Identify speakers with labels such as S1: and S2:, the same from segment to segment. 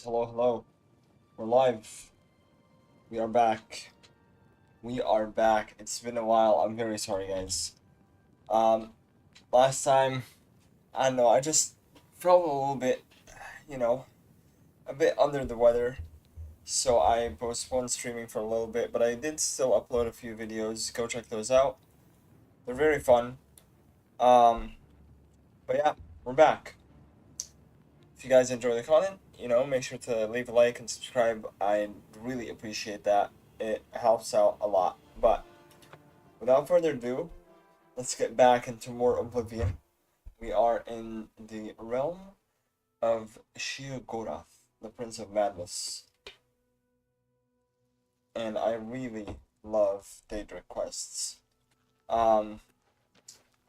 S1: Hello, hello. We're live. We are back. We are back. It's been a while. I'm very sorry, guys. Um, Last time, I don't know, I just felt a little bit, you know, a bit under the weather. So I postponed streaming for a little bit, but I did still upload a few videos. Go check those out. They're very fun. Um, but yeah, we're back. If you guys enjoy the content, make sure to leave a like and subscribe. I really appreciate that. It helps out a lot. But without further ado, let's get back into more Oblivion. We are in the realm of Sheogorath, the Prince of Madness. And I really love Daedric quests. Um,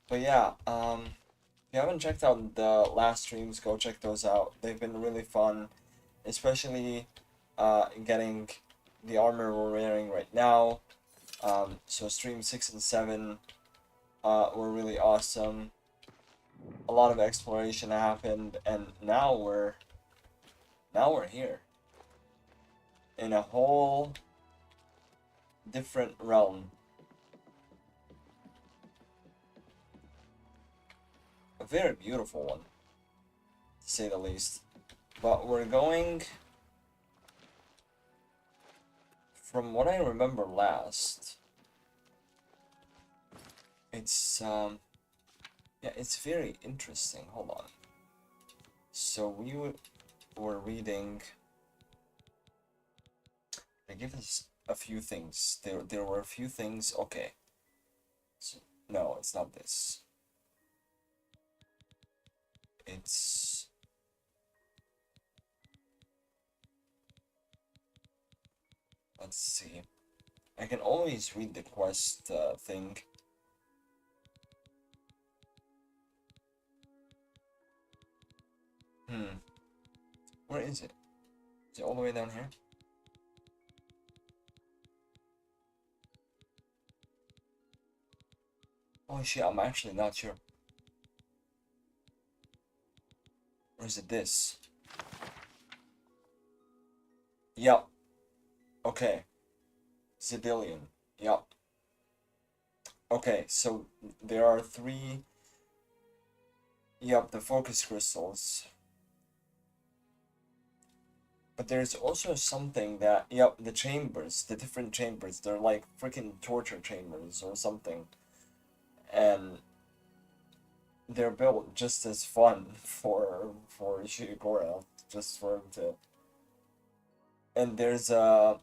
S1: but yeah, if you haven't checked out the last streams, go check those out. They've been really fun, especially getting the armor we're wearing right now. So stream 6 and 7 were really awesome. A lot of exploration happened, and now we're here in a whole different realm. A very beautiful one, to say the least. But we're going, from what I remember last, it's yeah, it's very interesting. Hold on. So were reading. They give us a few things. There were a few things. Okay. So, no, it's not this. It's let's see. I can always read the quest thing. Where is it? Is it all the way down here? Oh shit, I'm actually not sure. Or is it this? Yup. Okay. Zidillion. Yup. Okay, so there are three. Yup, the focus crystals. But there's also something that, yup, the chambers, the different chambers, they're like freaking torture chambers or something. And they're built just as fun for Sheogorath, just for him to. And there's a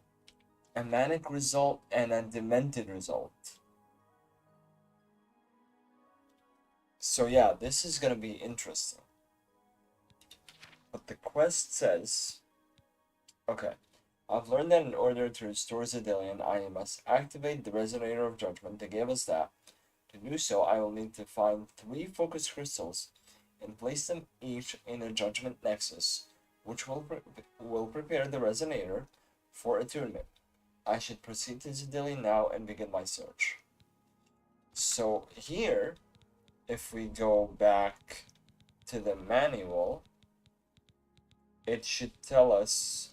S1: manic result and a demented result. So yeah, this is gonna be interesting. But the quest says, okay, I've learned that in order to restore Zidillion, I must activate the Resonator of Judgment. They gave us that. To do so, I will need to find 3 focus crystals and place them each in a Judgment Nexus, which will prepare the Resonator for attunement. I should proceed to Zidillion now and begin my search. So here, if we go back to the manual, it should tell us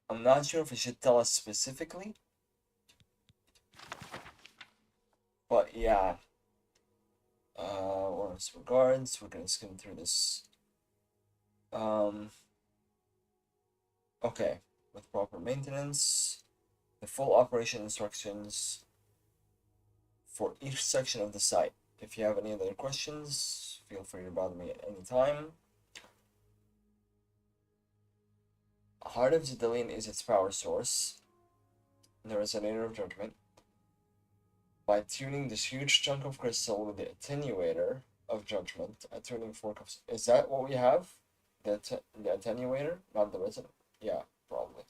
S1: I'm not sure if it should tell us specifically, but yeah. Warmest regards. We're gonna skim through this. Okay, with proper maintenance, the full operation instructions for each section of the site. If you have any other questions, feel free to bother me at any time. Heart of Zidillion is its power source. The Resonator of Judgment. By tuning this huge chunk of crystal with the attenuator of judgment, a tuning fork of. Is that what we have? The attenuator? Not the resonant? Yeah, probably.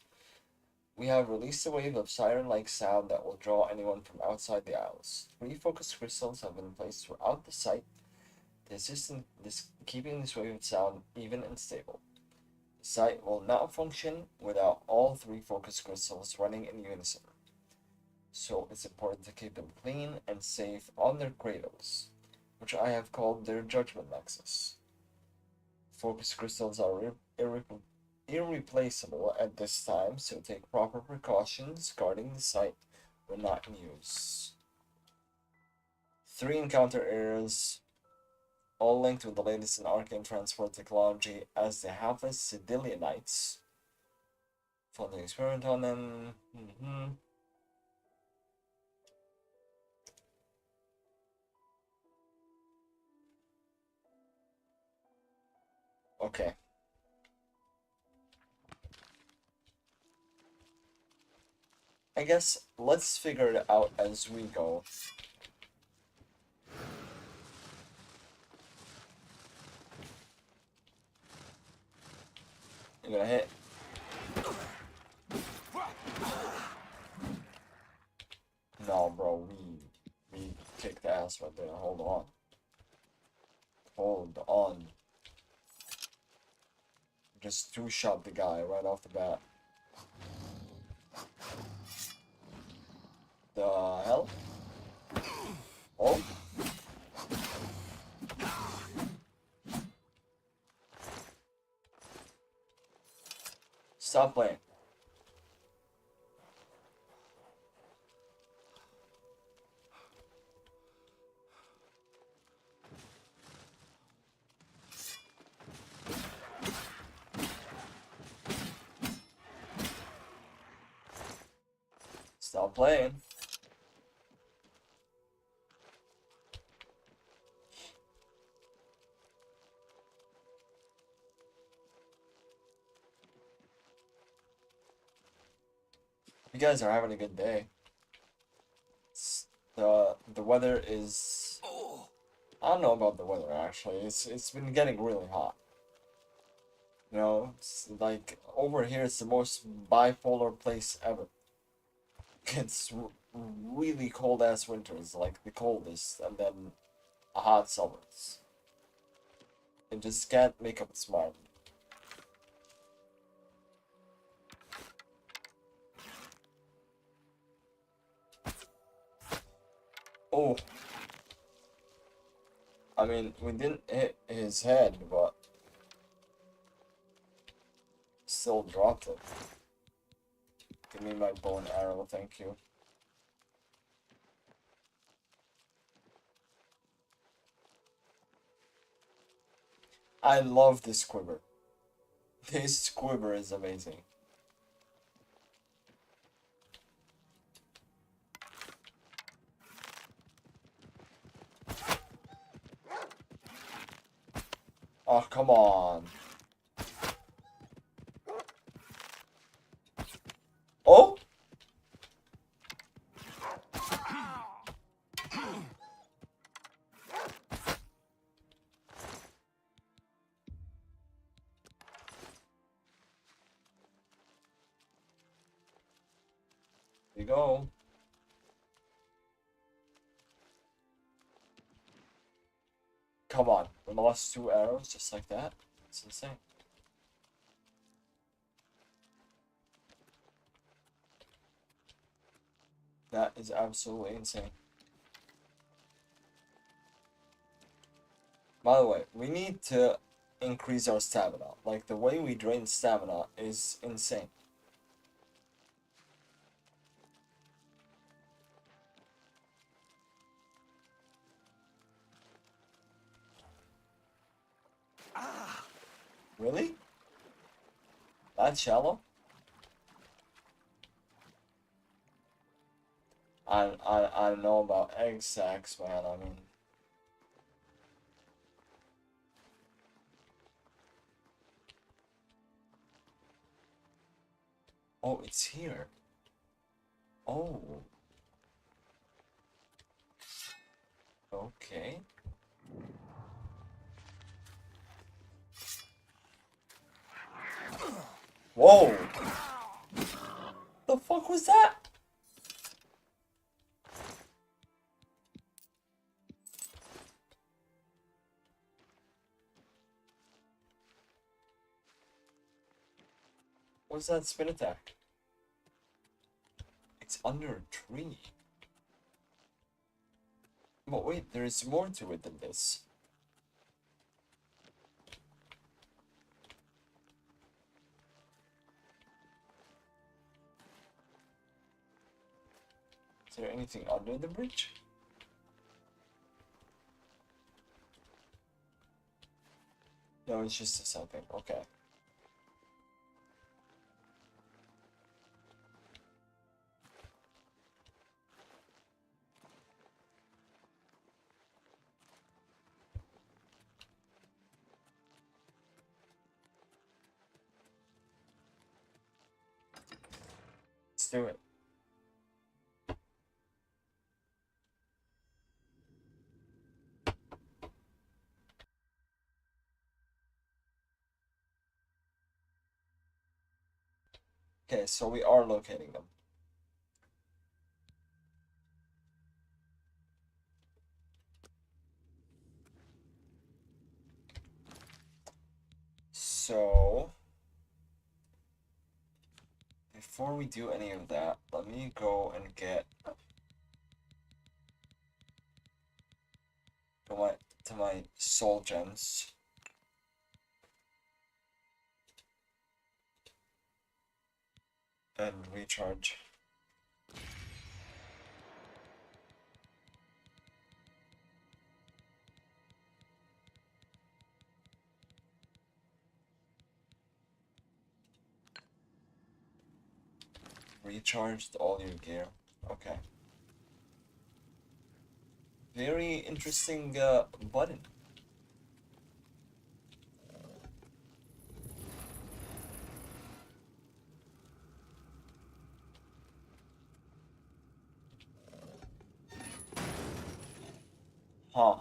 S1: We have released a wave of siren-like sound that will draw anyone from outside the Isles. 3 focused crystals have been placed throughout the site to assist in keeping this wave of sound even and stable. The site will not function without all 3 focus crystals running in unison. So it's important to keep them clean and safe on their cradles. which I have called their judgment nexus. Focus crystals are irreplaceable at this time, so take proper precautions guarding the site when not in use. 3 encounter areas, all linked with the latest in arcane transport technology as the hapless Sidilianites. Following experiment on them. Okay. I guess let's figure it out as we go. You're gonna hit. No, bro, we kicked ass right there. Hold on. Hold on. Just two-shot the guy right off the bat. The hell? Oh? Stop playing. Stop playing. You guys are having a good day. The weather is... I don't know about the weather actually. It's been getting really hot. You know, it's like over here it's the most bipolar place ever. It's really cold ass winters, like the coldest, and then hot summers. It just can't make up its mind. Oh. I mean, we didn't hit his head, but still dropped it. Give me my bow and arrow, thank you. I love this quiver. This quiver is amazing. Oh, come on. Oh? There you go. Come on. We lost 2 arrows just like that. It's insane. That is absolutely insane. By the way, we need to increase our stamina. Like, the way we drain stamina is insane. Really? That shallow? I don't know about egg sacks, man. I mean... Oh, it's here. Oh. Okay. Whoa! The fuck was that? What's that spin attack? It's under a tree. But wait, there is more to it than this. Is there anything under the bridge? No, it's just something. Okay. Let's do it. Okay, so we are locating them. So, before we do any of that, let me go and get to my soul gems. And recharge. Recharged all your gear. Okay. Very interesting button. Huh.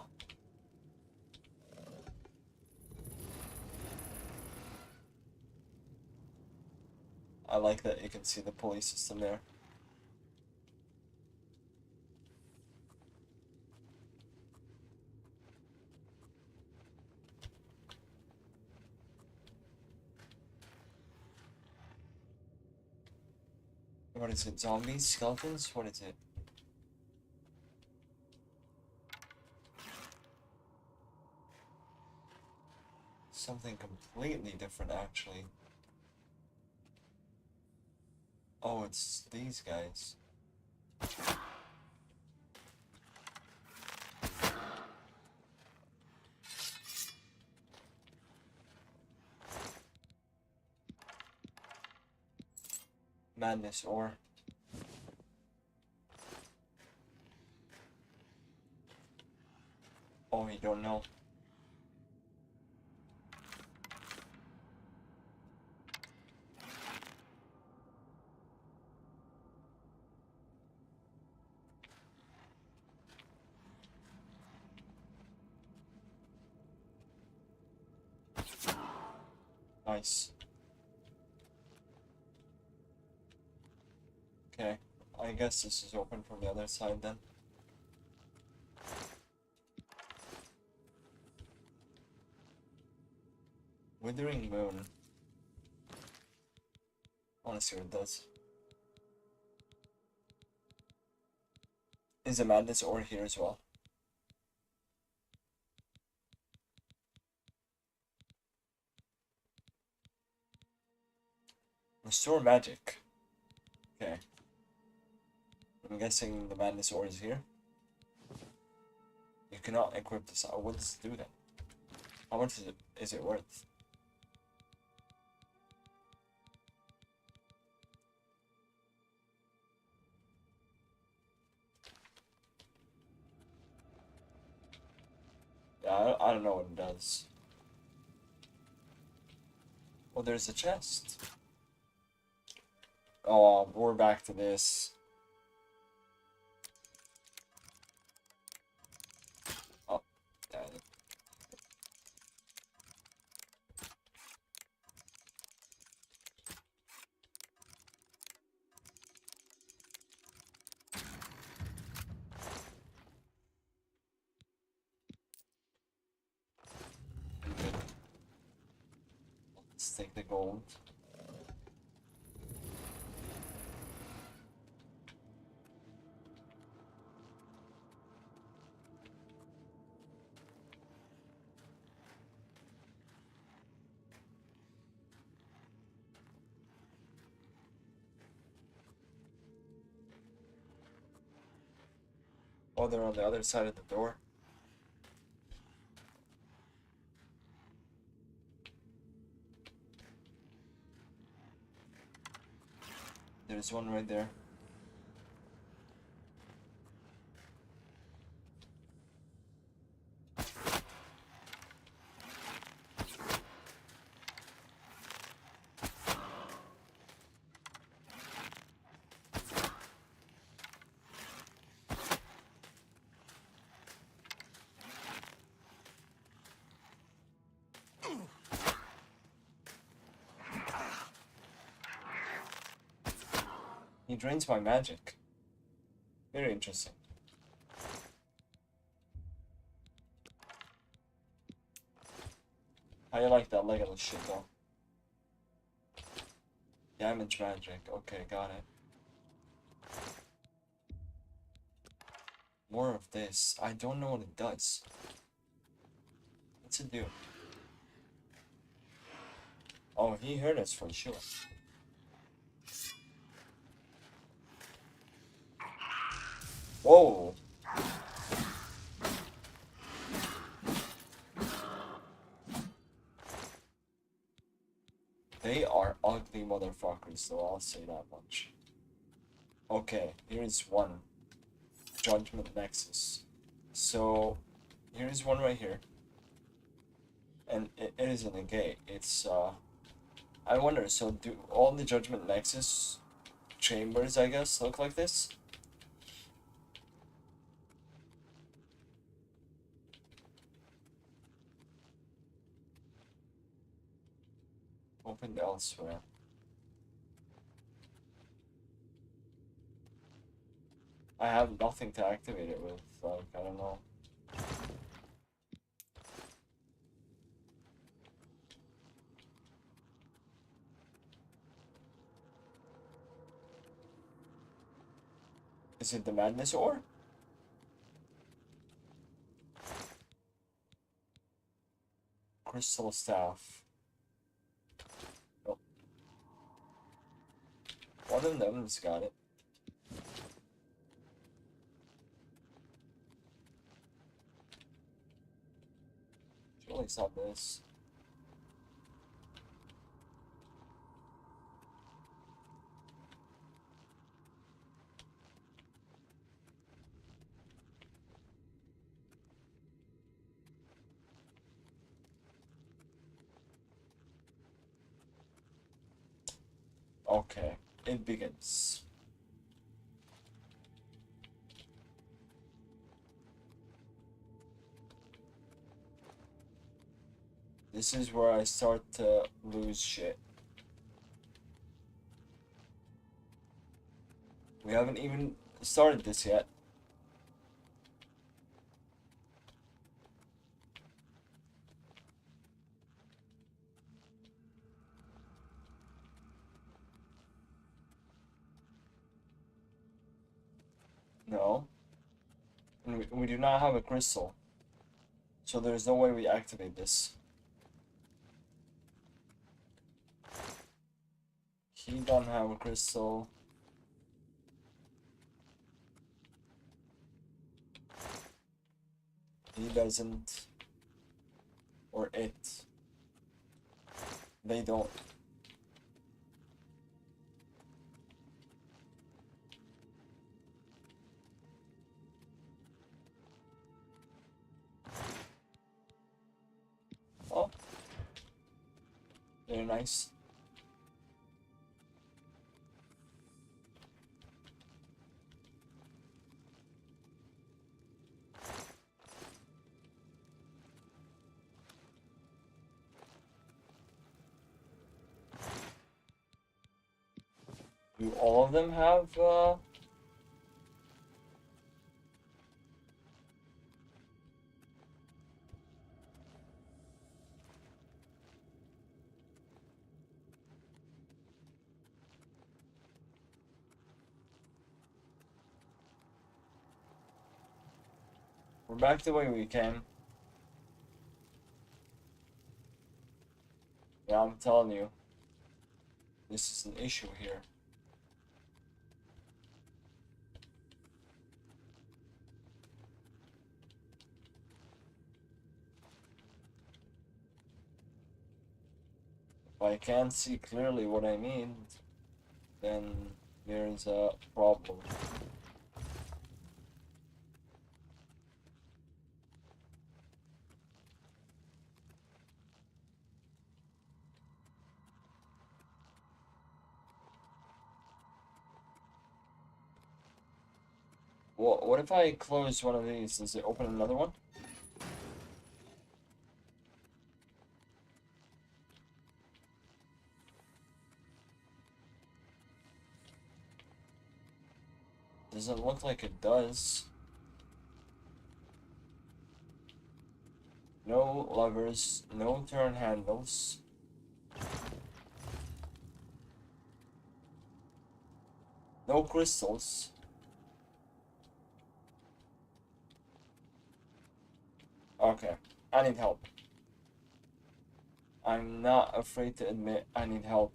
S1: I like that you can see the pulley system there. What is it? Zombies? Skeletons? What is it? Something completely different, actually. Oh, it's these guys. Madness ore. Oh, you don't know. Nice. Okay, I guess this is open from the other side then. Withering Moon. I wanna see what it does. Is the Madness ore here as well? Restore magic. Okay. I'm guessing the Madness ore is here. You cannot equip this. Let's do that. How much is it worth? Yeah, I don't know what it does. Well, there's a chest. Oh, we're back to this. Oh, damn it. Good. Let's take the gold. Oh, they're on the other side of the door. There's one right there. He drains my magic. Very interesting. How you like that Legolas shit though? Damage magic. Okay, got it. More of this. I don't know what it does. What's it do? Oh, he heard us for sure. Whoa! They are ugly motherfuckers, though, I'll say that much. Okay, here is one. Judgment Nexus. So, here is one right here. And it isn't a gate. It's, I wonder, so do all the Judgment Nexus chambers, I guess, look like this? Opened elsewhere. I have nothing to activate it with, like, I don't know. Is it the Madness Ore? Crystal Staff. Nope. One of them's got it. Surely it's not this. Okay, it begins. This is where I start to lose shit. We haven't even started this yet. No. And we do not have a crystal. So there's no way we activate this. He don't have a crystal. He doesn't. Or it. They don't. Oh. Very nice. Do all of them have, We're back the way we came. Yeah, I'm telling you. This is an issue here. If I can't see clearly what I need, then there's a problem. What if I close one of these? Does it open another one? Doesn't look like it does. No levers, no turn handles. No crystals. Okay, I need help. I'm not afraid to admit I need help.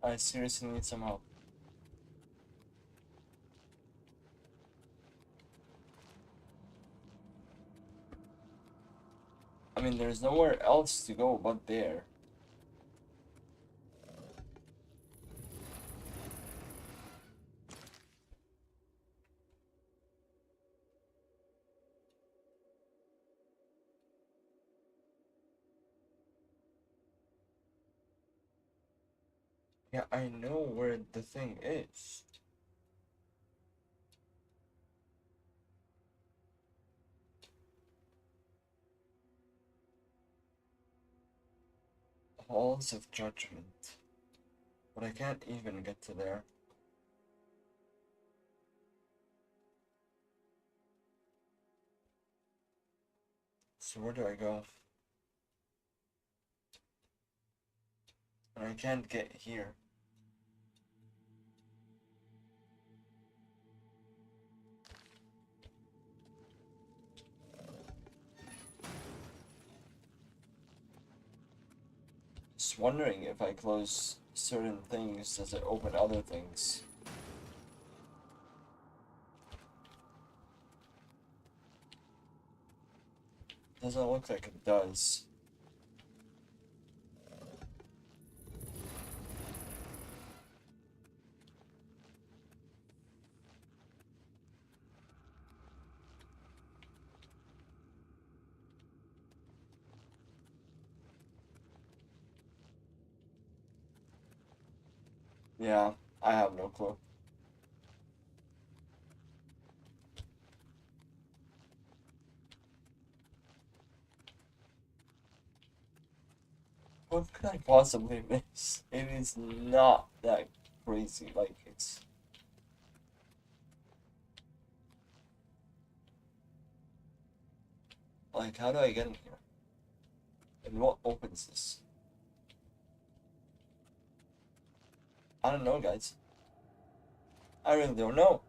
S1: I seriously need some help. I mean, there's nowhere else to go but there. Yeah, I know where the thing is. Halls of Judgment. But I can't even get to there. So where do I go? And I can't get here. Just wondering if I close certain things, does it open other things? Doesn't look like it does. Yeah, I have no clue. What could I possibly miss? It is not that crazy, like it's... Like, how do I get in here? And what opens this? I don't know, guys. I really don't know.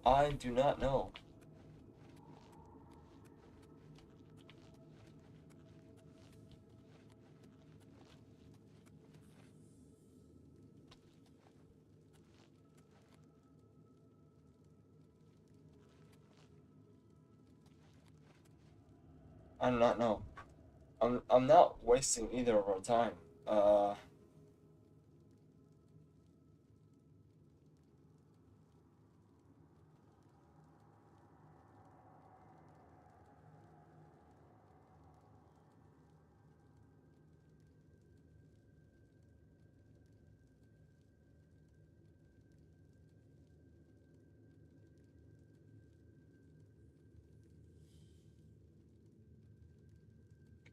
S1: I do not know. I do not know. I'm not wasting either of our time. Uh,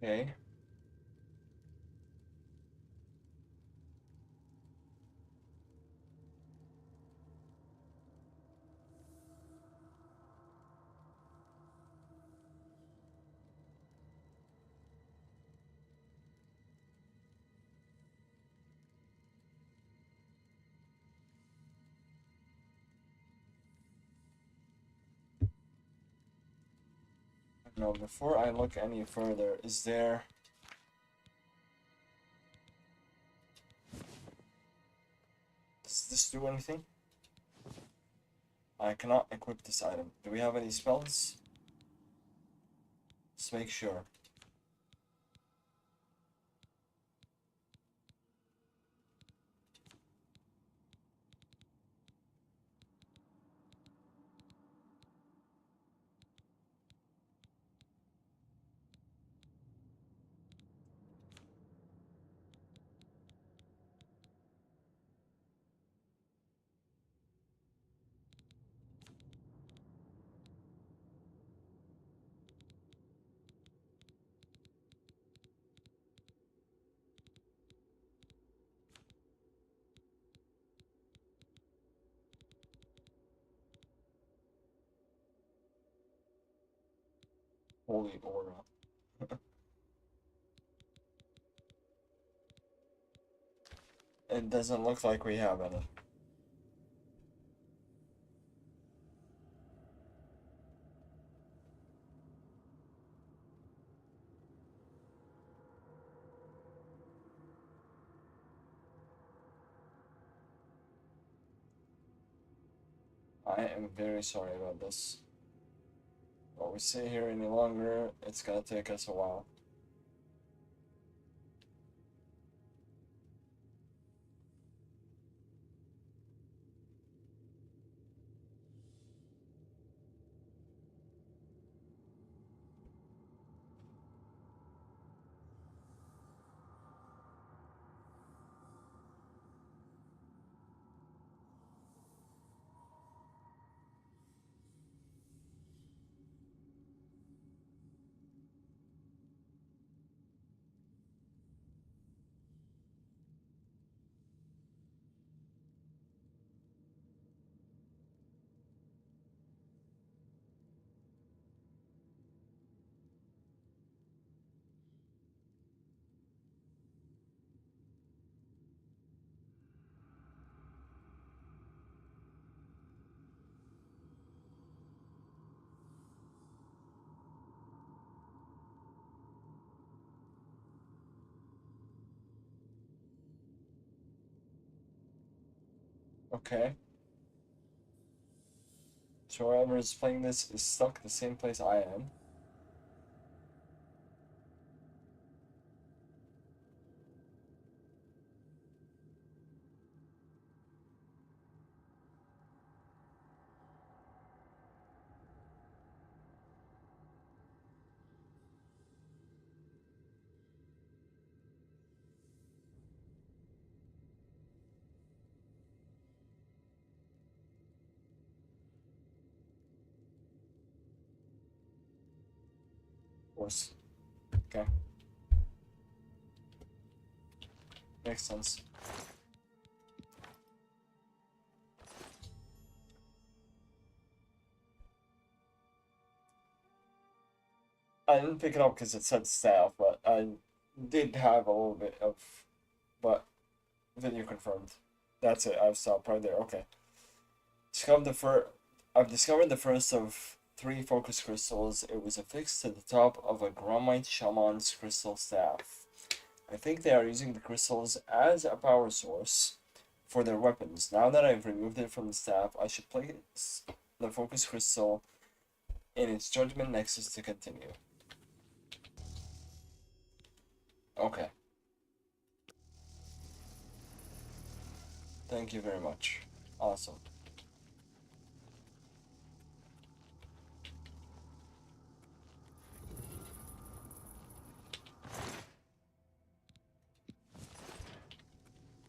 S1: okay. No, before I look any further, is there... do anything? I cannot equip this item. Do we have any spells? Let's make sure. Holy aura. It doesn't look like we have any. I am very sorry about this. But we stay here any longer, it's gonna take us a while. Okay. So whoever is playing this is stuck the same place I am. Of course. Okay. Makes sense. I didn't pick it up because it said staff, but I did have a little bit of, but video confirmed. That's it. I've stopped right there. Okay. I've discovered the first of 3 focus crystals. It was affixed to the top of a Gromite Shaman's crystal staff. I think they are using the crystals as a power source for their weapons. Now that I've removed it from the staff, I should place the focus crystal in its judgment nexus to continue. Okay. Thank you very much. Awesome.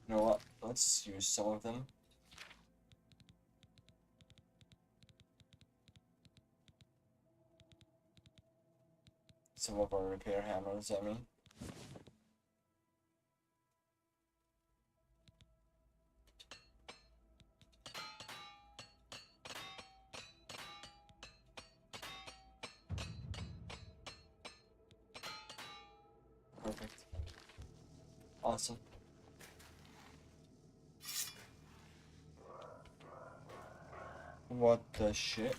S1: You know what? Let's use some of them. Some of our repair hammers, I mean. Perfect. Awesome. What the shit?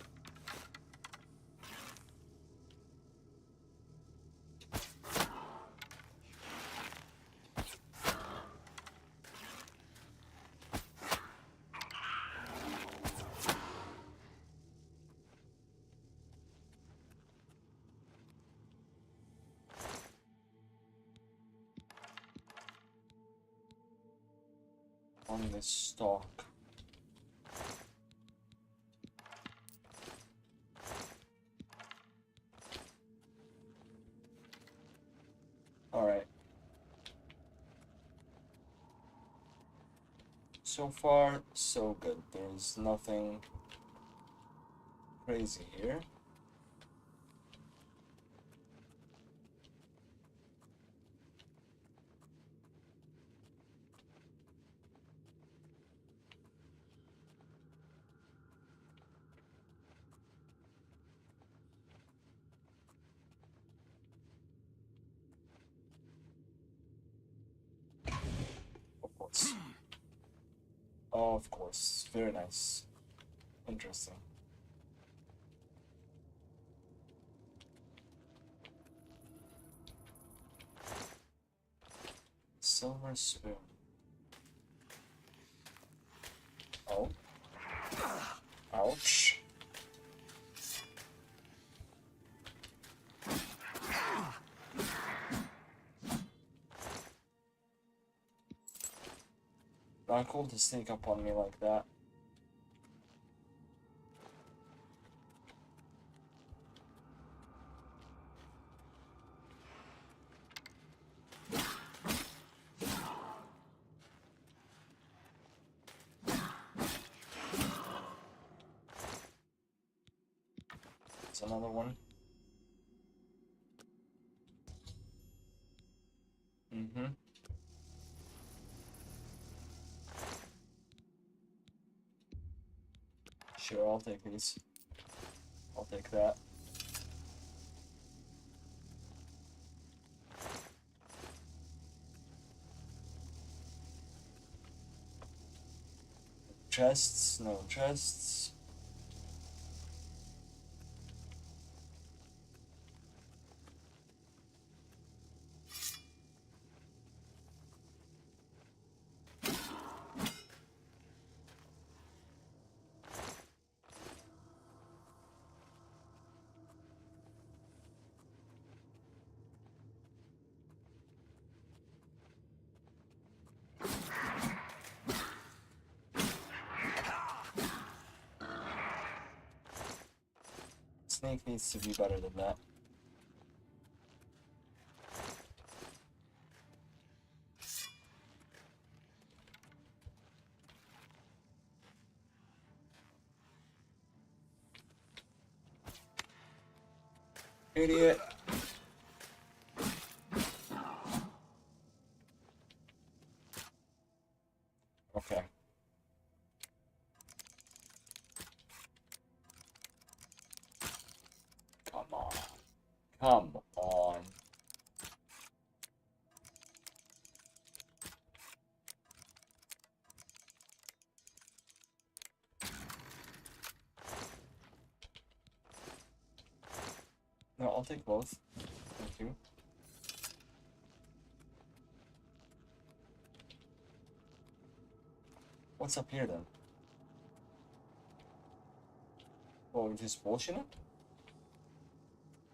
S1: from this stock. Alright. So far, so good. There's nothing crazy here. Of course. Oh, of course. Very nice. Interesting. Silver spoon. Oh. Ouch. Not cool to sneak up on me like that. It's another one. Mm-hmm. Sure, I'll take these. I'll take that. Chests, no chests. Snake needs to be better than that. Idiot. Okay. Come on. Come on. No, I'll take both. Thank you. What's up here then? Oh, just bullshit it?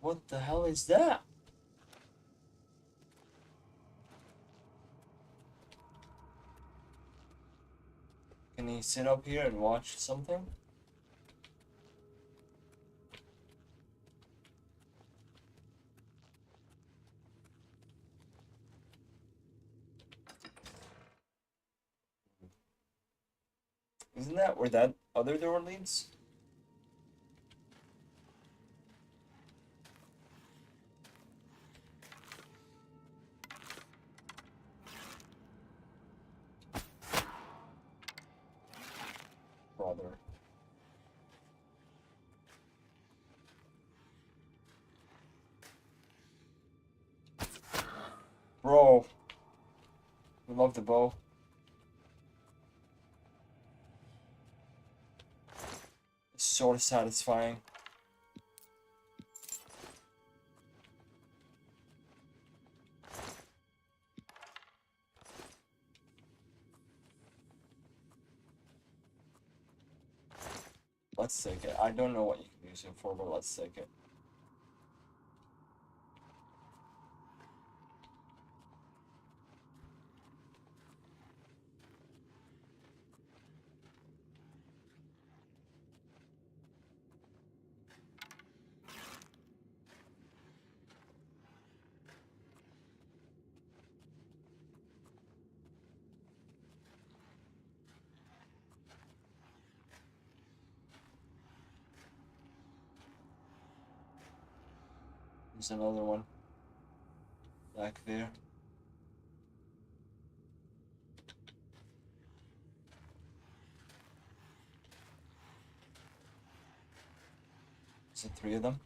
S1: What the hell is that? Can he sit up here and watch something? Isn't that where that other door leads? Brother. Bro. We love the bow. It's so satisfying. Let's take it. I don't know what you can use it for, but let's take it. There's another one back there. Is it 3 of them?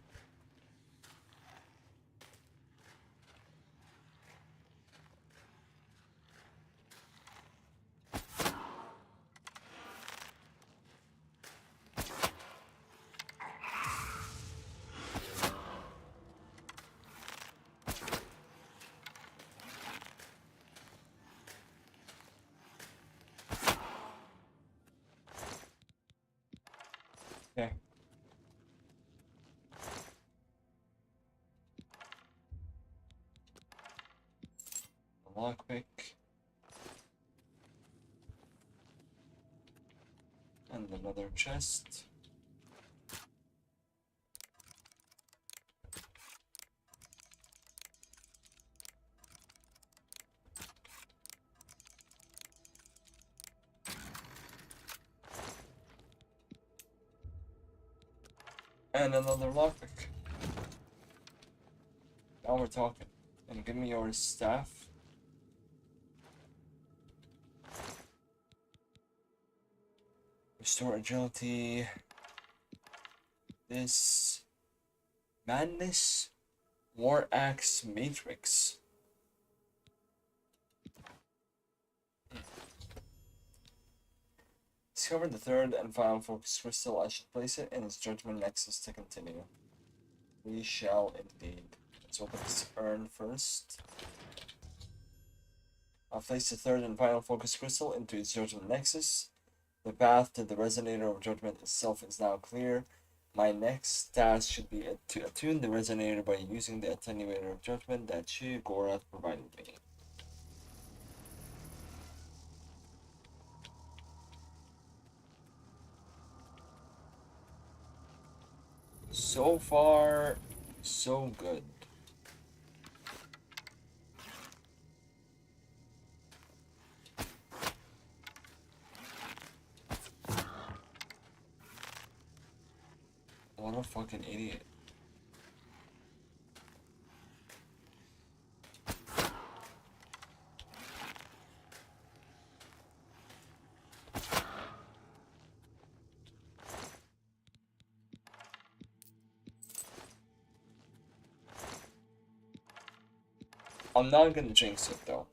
S1: Okay. A lockpick. And another chest. And another lockpick. Now we're talking. And give me your staff. Restore agility. This. Madness. War Axe Matrix. Discover the third and final focus crystal. I should place it in its judgment nexus to continue. We shall indeed. Let's open this urn first. I'll place the third and final focus crystal into its judgment nexus. The path to the resonator of judgment itself is now clear. My next task should be to attune the resonator by using the attenuator of judgment that Sheogorath provided me. So far, so good. What a fucking idiot. I'm not gonna jinx it though.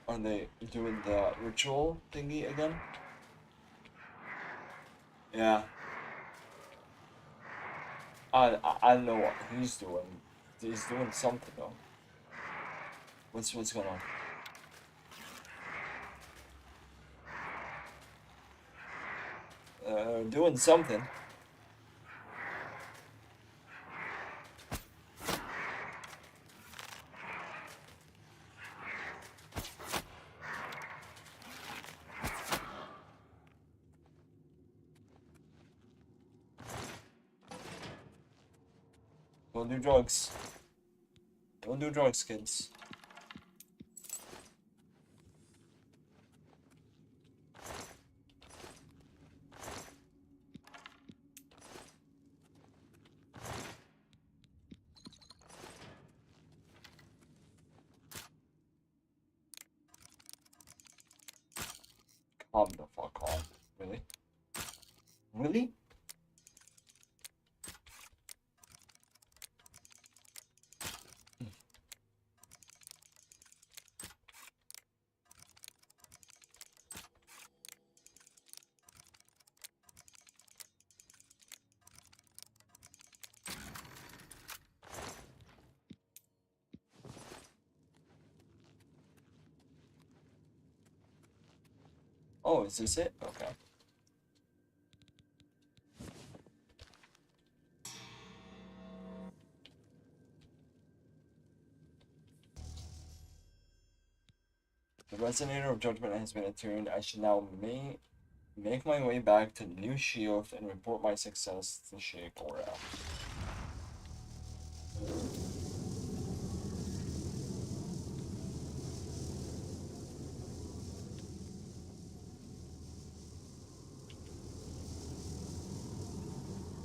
S1: Are they doing the ritual thingy again? Yeah. I don't know what he's doing. He's doing something though. What's going on? Doing something. Don't do drugs. Don't do drugs, kids. Calm the fuck on. Really? Really? Oh, is this it? Okay. The resonator of judgment has been attuned. I should now make my way back to New Sheogorath and report my success to Sheogorath.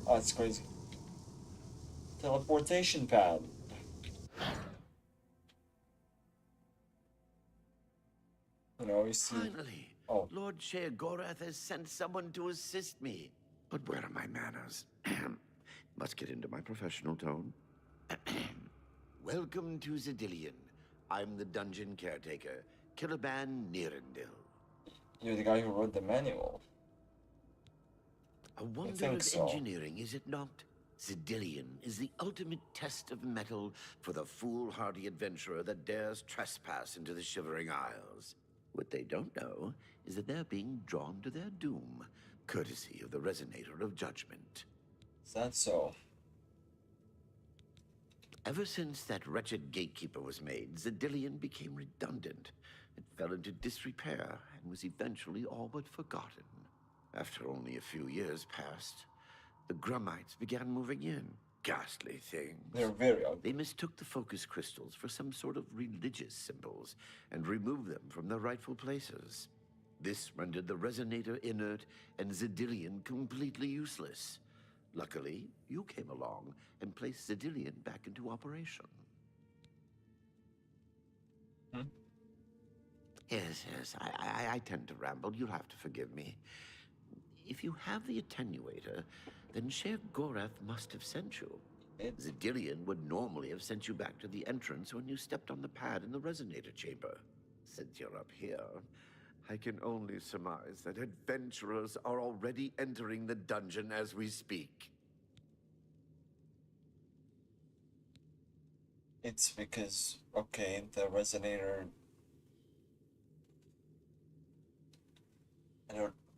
S1: Oh, it's crazy. Teleportation pad. You know, you see.
S2: Finally,
S1: Oh,
S2: Lord Sheogorath has sent someone to assist me. But where are my manners? Must get into my professional tone. Welcome to Zidillion. I'm the dungeon caretaker, Killaban Nirendil.
S1: you're the guy who wrote the manual.
S2: A
S1: I
S2: wonder
S1: think
S2: of
S1: so.
S2: engineering, is it not? Zidillion is the ultimate test of mettle for the foolhardy adventurer that dares trespass into the Shivering Isles. What they don't know is that they're being drawn to their doom, courtesy of the Resonator of Judgment.
S1: Is that so?
S2: Ever since that wretched gatekeeper was made, Zidillion became redundant. It fell into disrepair and was eventually all but forgotten. After only a few years passed, the Grummites began moving in. Ghastly things.
S1: They're very ugly.
S2: They mistook the focus crystals for some sort of religious symbols and removed them from their rightful places. This rendered the Resonator inert and Zidillion completely useless. Luckily, you came along and placed Zidillion back into operation.
S1: Hmm?
S2: Yes, I tend to ramble. You'll have to forgive me. If you have the attenuator, then Sheogorath must have sent you. Zidillion would normally have sent you back to the entrance when you stepped on the pad in the Resonator chamber. Since you're up here, I can only surmise that adventurers are already entering the dungeon as we speak.
S1: It's because, okay, the resonator.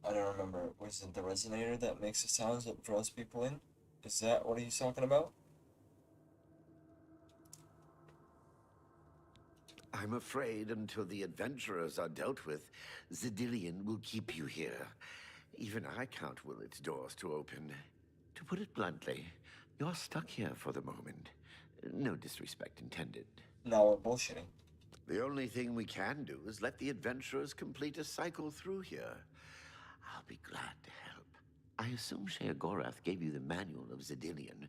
S1: I don't remember. Was it the resonator that makes the sounds that draws people in? Is that what he's talking about?
S2: I'm afraid until the adventurers are dealt with, Zidillion will keep you here. Even I can't will its doors to open. To put it bluntly, you're stuck here for the moment. No disrespect intended.
S1: Now we're bullshitting.
S2: The only thing we can do is let the adventurers complete a cycle through here. I'll be glad to help. I assume Sheogorath gave you the manual of Zidillion.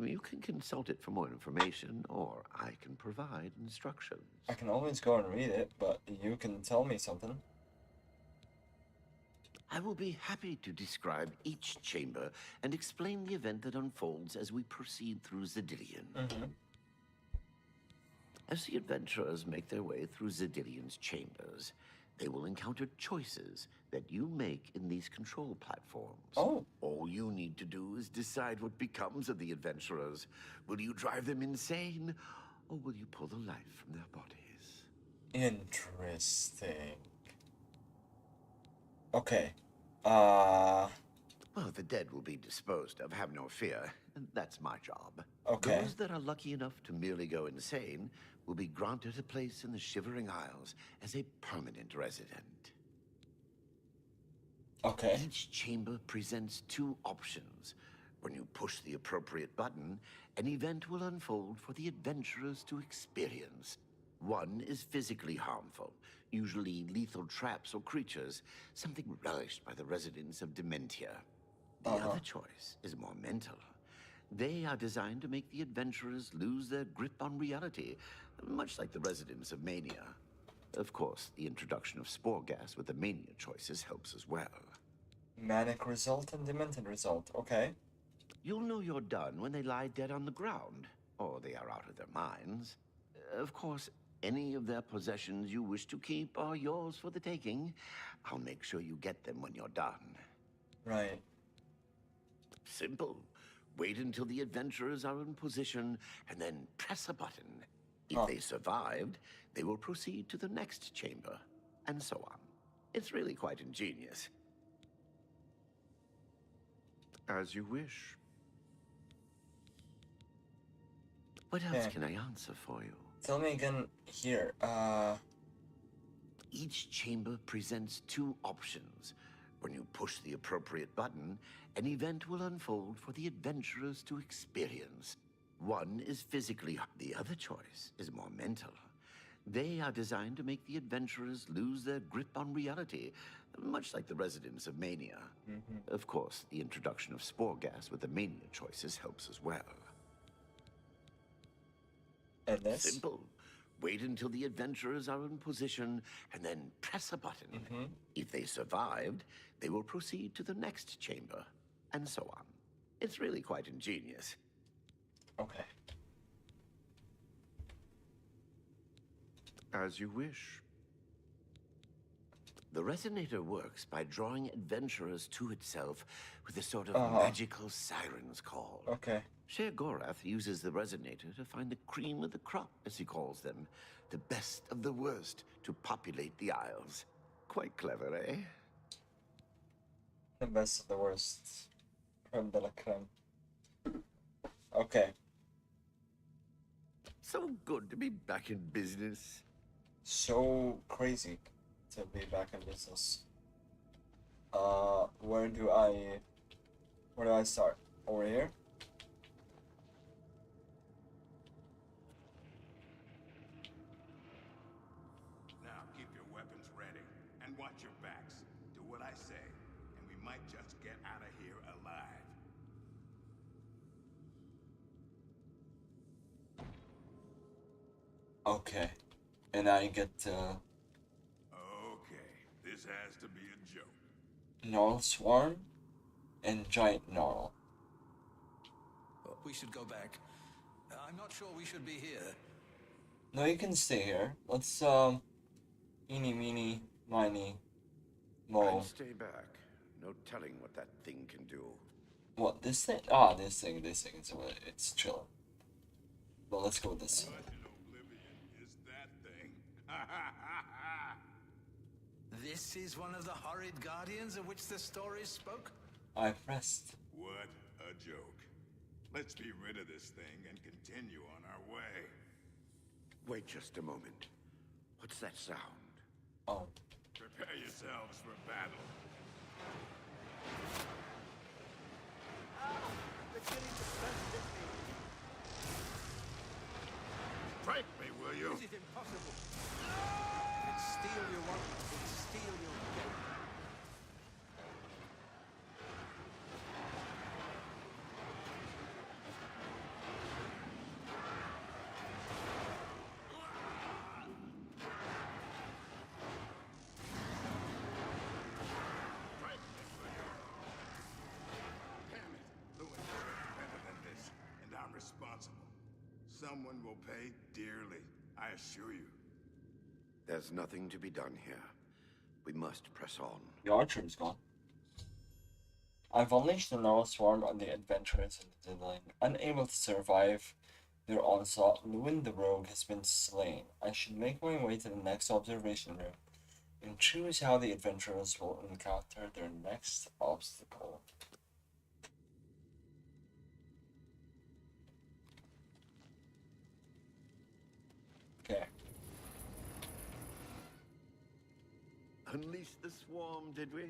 S2: You can consult it for more information, or I can provide instructions.
S1: I can always go and read it, but you can tell me something.
S2: I will be happy to describe each chamber and explain the event that unfolds as we proceed through Zidillion. As the adventurers make their way through Zidillion's chambers, they will encounter choices that you make in these control platforms.
S1: Oh.
S2: All you need to do is decide what becomes of the adventurers. Will you drive them insane, or will you pull the life from their bodies?
S1: Interesting. Okay.
S2: Well, the dead will be disposed of, have no fear. That's my job.
S1: Okay.
S2: Those that are lucky enough to merely go insane will be granted a place in the Shivering Isles as a permanent resident.
S1: Okay.
S2: Each chamber presents two options. When you push the appropriate button, an event will unfold for the adventurers to experience. One is physically harmful, usually lethal traps or creatures, something relished by the residents of Dementia. The other choice is more mental. They are designed to make the adventurers lose their grip on reality, much like the residents of Mania. Of course, the introduction of spore gas with the Mania choices helps as well.
S1: Manic result and demented result. Okay.
S2: You'll know you're done when they lie dead on the ground, or they are out of their minds. Of course, any of their possessions you wish to keep are yours for the taking. I'll make sure you get them when you're done.
S1: Right.
S2: Simple. Wait until the adventurers are in position, and then press a button. If
S1: Oh.
S2: they survived, they will proceed to the next chamber, and so on. It's really quite ingenious. As you wish. What else
S1: Yeah.
S2: can I answer for you?
S1: Tell me again here.
S2: Each chamber presents two options. When you push the appropriate button, an event will unfold for the adventurers to experience. One is physically, the other choice is more mental. They are designed to make the adventurers lose their grip on reality, much like the residents of Mania. Of course, the introduction of spore gas with the Mania choices helps as well.
S1: And this?
S2: Simple. Wait until the adventurers are in position, and then press a button. If they survived, they will proceed to the next chamber, and so on. It's really quite ingenious.
S1: Okay.
S2: As you wish. The resonator works by drawing adventurers to itself with a sort of magical siren's call.
S1: Okay.
S2: Sheogorath uses the resonator to find the cream of the crop, as he calls them, the best of the worst to populate the Isles. Quite clever, eh?
S1: The best of the worst. Creme de la creme. Okay.
S2: So good to be back in business.
S1: So crazy to be back in business. Where do I start? Over here?
S3: Now keep your weapons ready and watch your backs. Do what I say, and we might just get out of here alive.
S1: Okay. And I get
S3: Okay, this has to be a joke.
S1: Gnarl Swarm and Giant Gnarl.
S4: We should go back. I'm not sure we should be here.
S1: No, you can stay here. Let's eeny meeny miny mo.
S2: I'd stay back. No telling what that thing can do.
S1: What, this thing? Ah, this thing, it's chilling. Well, let's go with this.
S3: What in Oblivion is that thing?
S4: This is one of the horrid guardians of which the stories spoke?
S1: I pressed.
S3: What a joke. Let's be rid of this thing and continue on our way.
S2: Wait just a moment. What's that sound?
S1: Oh.
S3: Prepare yourselves for battle. Strike me, will you?
S4: This is impossible. It's steel you want, it's steel you'll get.
S3: Strike me, will you? Damn it. Lewin deserves better than this, and I'm responsible. Someone will pay dearly, I assure you.
S2: There's nothing to be done here. We must press on.
S1: The archer is gone. I've unleashed the Gnarl Swarm on the adventurers in the Diddling. Unable to survive their onslaught, Lewin the Rogue has been slain. I should make my way to the next observation room and choose how the adventurers will encounter their next obstacle. Okay.
S2: Unleash the swarm, did we?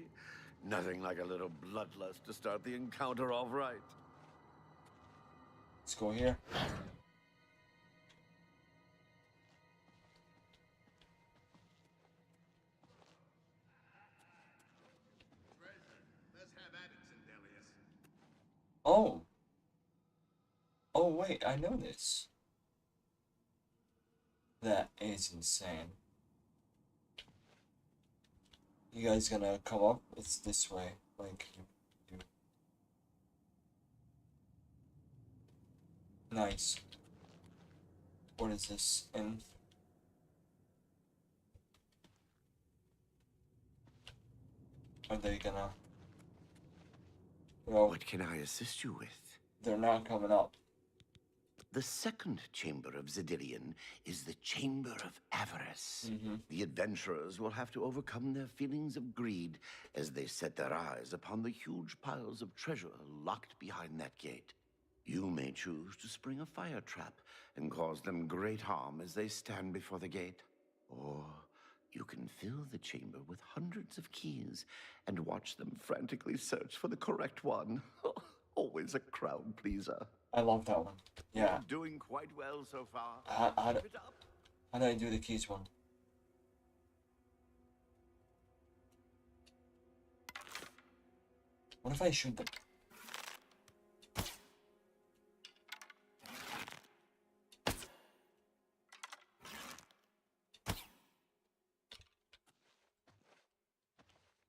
S2: Nothing like a little bloodlust to start the encounter off right.
S1: Let's go here.
S3: Let's have at it, Zendelius.
S1: Oh. Oh wait, I know this. That is insane. You guys gonna come up? It's this way. Like you. Nice. What is this? In are they gonna? Well,
S2: What can I assist you with?
S1: they're not coming up.
S2: The second chamber of Zedillion is the Chamber of Avarice. The adventurers will have to overcome their feelings of greed as they set their eyes upon the huge piles of treasure locked behind that gate. You may choose to spring a fire trap and cause them great harm as they stand before the gate. Or you can fill the chamber with hundreds of keys and watch them frantically search for the correct one. always a crowd pleaser.
S1: I love that one. Yeah.
S2: You're doing quite well so far.
S1: How
S2: Keep it up.
S1: do I do the keys one? What if I shoot them?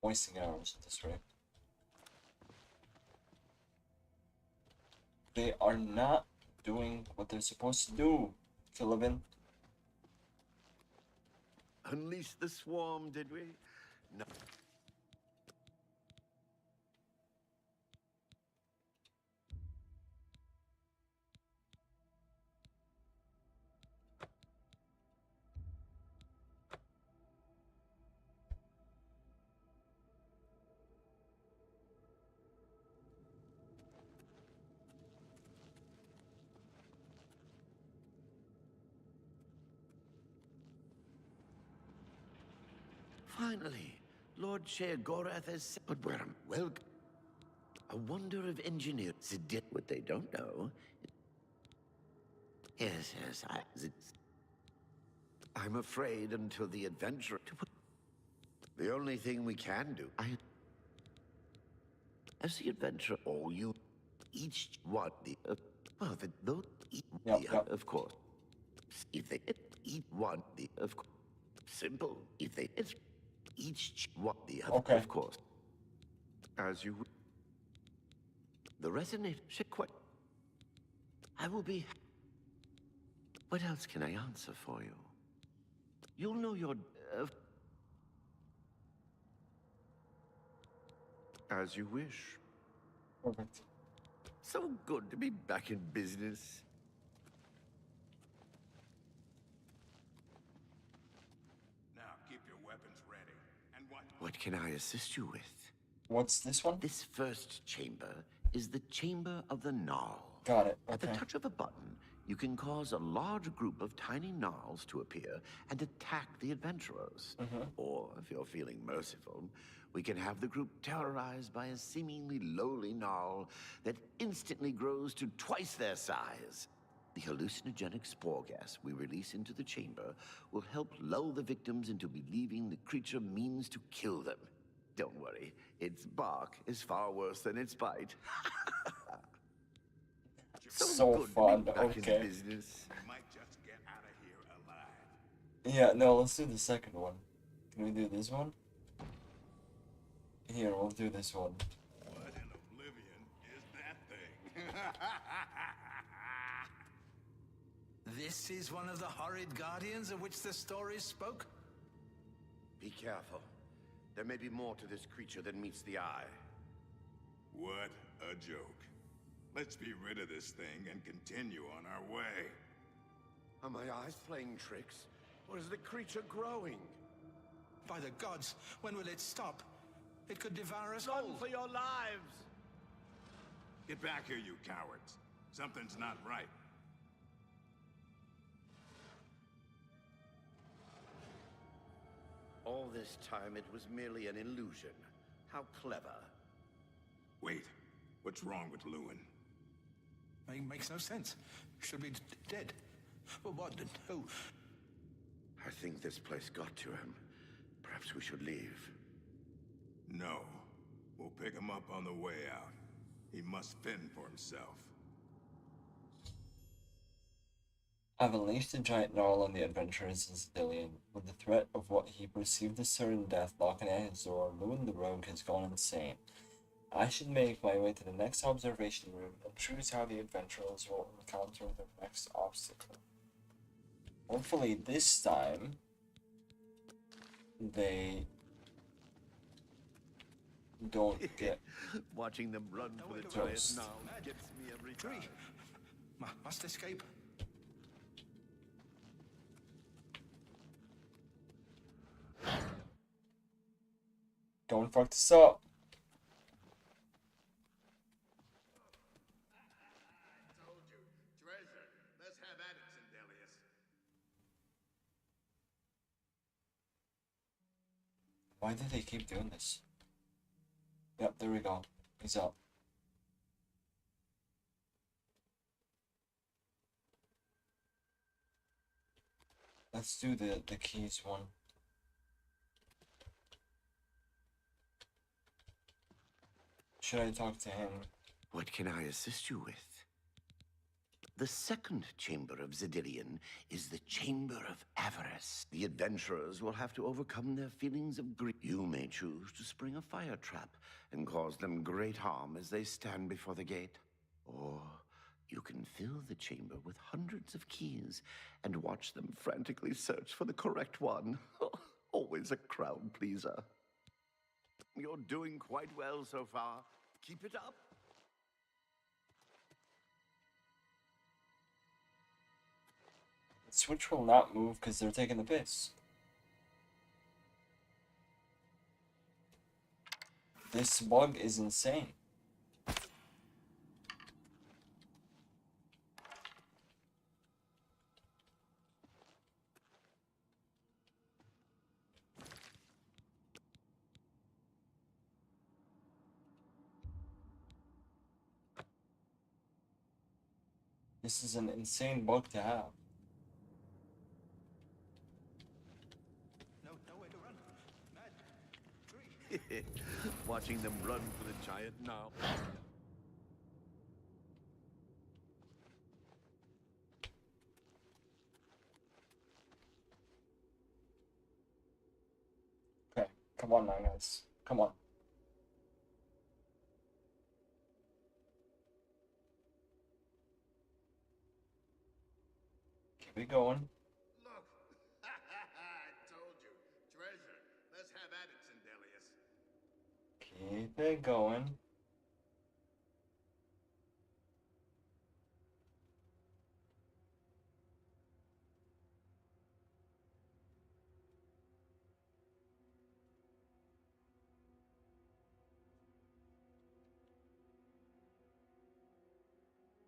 S1: Wasting arrows this way. They are not doing what they're supposed to do, Philippine.
S2: Unleash the swarm, did we? No. Finally, Lord Sheogorath has said, but we're well. A wonder of engineers did what they don't know. Yes, I'm afraid until the adventure. The only thing we can do, as the adventure, all you, each one, well, those, of course. If they eat one, of course. Simple. If they each one,
S1: Okay.
S2: of course. As you. The resonator should quite. I will be. What else can I answer for you? You'll know your. As you wish.
S1: Perfect.
S2: So good to be back in business.
S3: Now keep your weapons ready. And
S2: What can I assist you with?
S1: What's this one?
S2: This first chamber is the Chamber of the Gnarl.
S1: Got it.
S2: At the
S1: Okay.
S2: touch of a button, you can cause a large group of tiny gnarls to appear and attack the adventurers. Or, if you're feeling merciful, we can have the group terrorized by a seemingly lowly gnarl that instantly grows to twice their size. The hallucinogenic spore gas we release into the chamber will help lull the victims into believing the creature means to kill them. Don't worry, its bark is far worse than its bite.
S1: So
S2: good to be
S1: fun.
S2: back
S1: Okay.
S2: in business.
S3: you might just get out of here alive.
S1: Yeah, no, let's do the second one. Can we do this one? Here, we'll do this one.
S3: What in Oblivion is that thing?
S4: This is one of the horrid guardians of which the stories spoke?
S2: Be careful. There may be more to this creature than meets the eye.
S3: What a joke. Let's be rid of this thing and continue on our way.
S2: Are my eyes playing tricks? Or is the creature growing?
S4: By the gods, when will it stop? It could devour us
S2: Run
S4: all.
S2: for your lives!
S3: Get back here, you cowards. Something's not right.
S2: All this time it was merely an illusion. How clever.
S3: Wait, what's wrong with Lewin?
S4: Makes no sense. Should be dead. But what? Who?
S2: I think this place got to him. Perhaps we should leave.
S3: No. We'll pick him up on the way out. He must fend for himself.
S1: I've unleashed the giant gnarl on the adventurers in Zidillion. With the threat of what he perceived as certain death knocking at his door, Lewin the Rogue has gone insane. I should make my way to the next observation room and choose how the adventurers will encounter their next obstacle. Hopefully this time, they don't get
S2: Watching them run for the
S1: toast.
S2: giant now gets me every time.
S4: Three. Must escape.
S1: Don't fuck this up.
S3: Told you. Treasure. Let's have at it, Sindelius.
S1: Why do they keep doing this? Yep, there we go. He's up. Let's do the keys one. Should I talk to him?
S2: What can I assist you with? The second chamber of Zedillion is the Chamber of Avarice. The adventurers will have to overcome their feelings of grief. You may choose to spring a fire trap and cause them great harm as they stand before the gate. Or you can fill the chamber with hundreds of keys and watch them frantically search for the correct one. Always a crowd pleaser. You're doing quite well so far. Keep it up.
S1: The switch will not move because they're taking the piss. This bug is insane. This is an insane bug to have.
S4: Nowhere to run. Mad. Three.
S2: Watching them run for the giant now.
S1: Okay, come on now, guys. Come on. Keep it going.
S3: Look! I told you. Treasure. Let's have at it, Sindelius.
S1: Keep it going.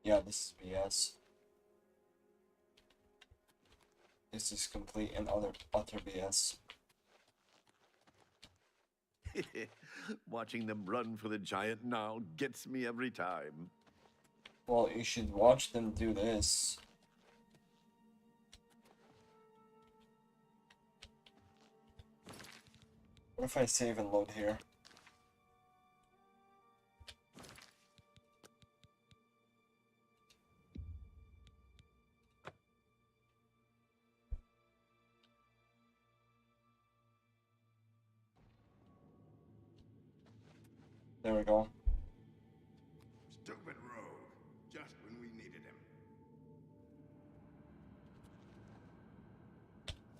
S1: Yeah, this is BS. This is complete and utter BS.
S2: Watching them run for the giant now gets me every time.
S1: Well, you should watch them do this. What if I save and load here? There we go.
S3: Stupid rogue. Just when we needed him.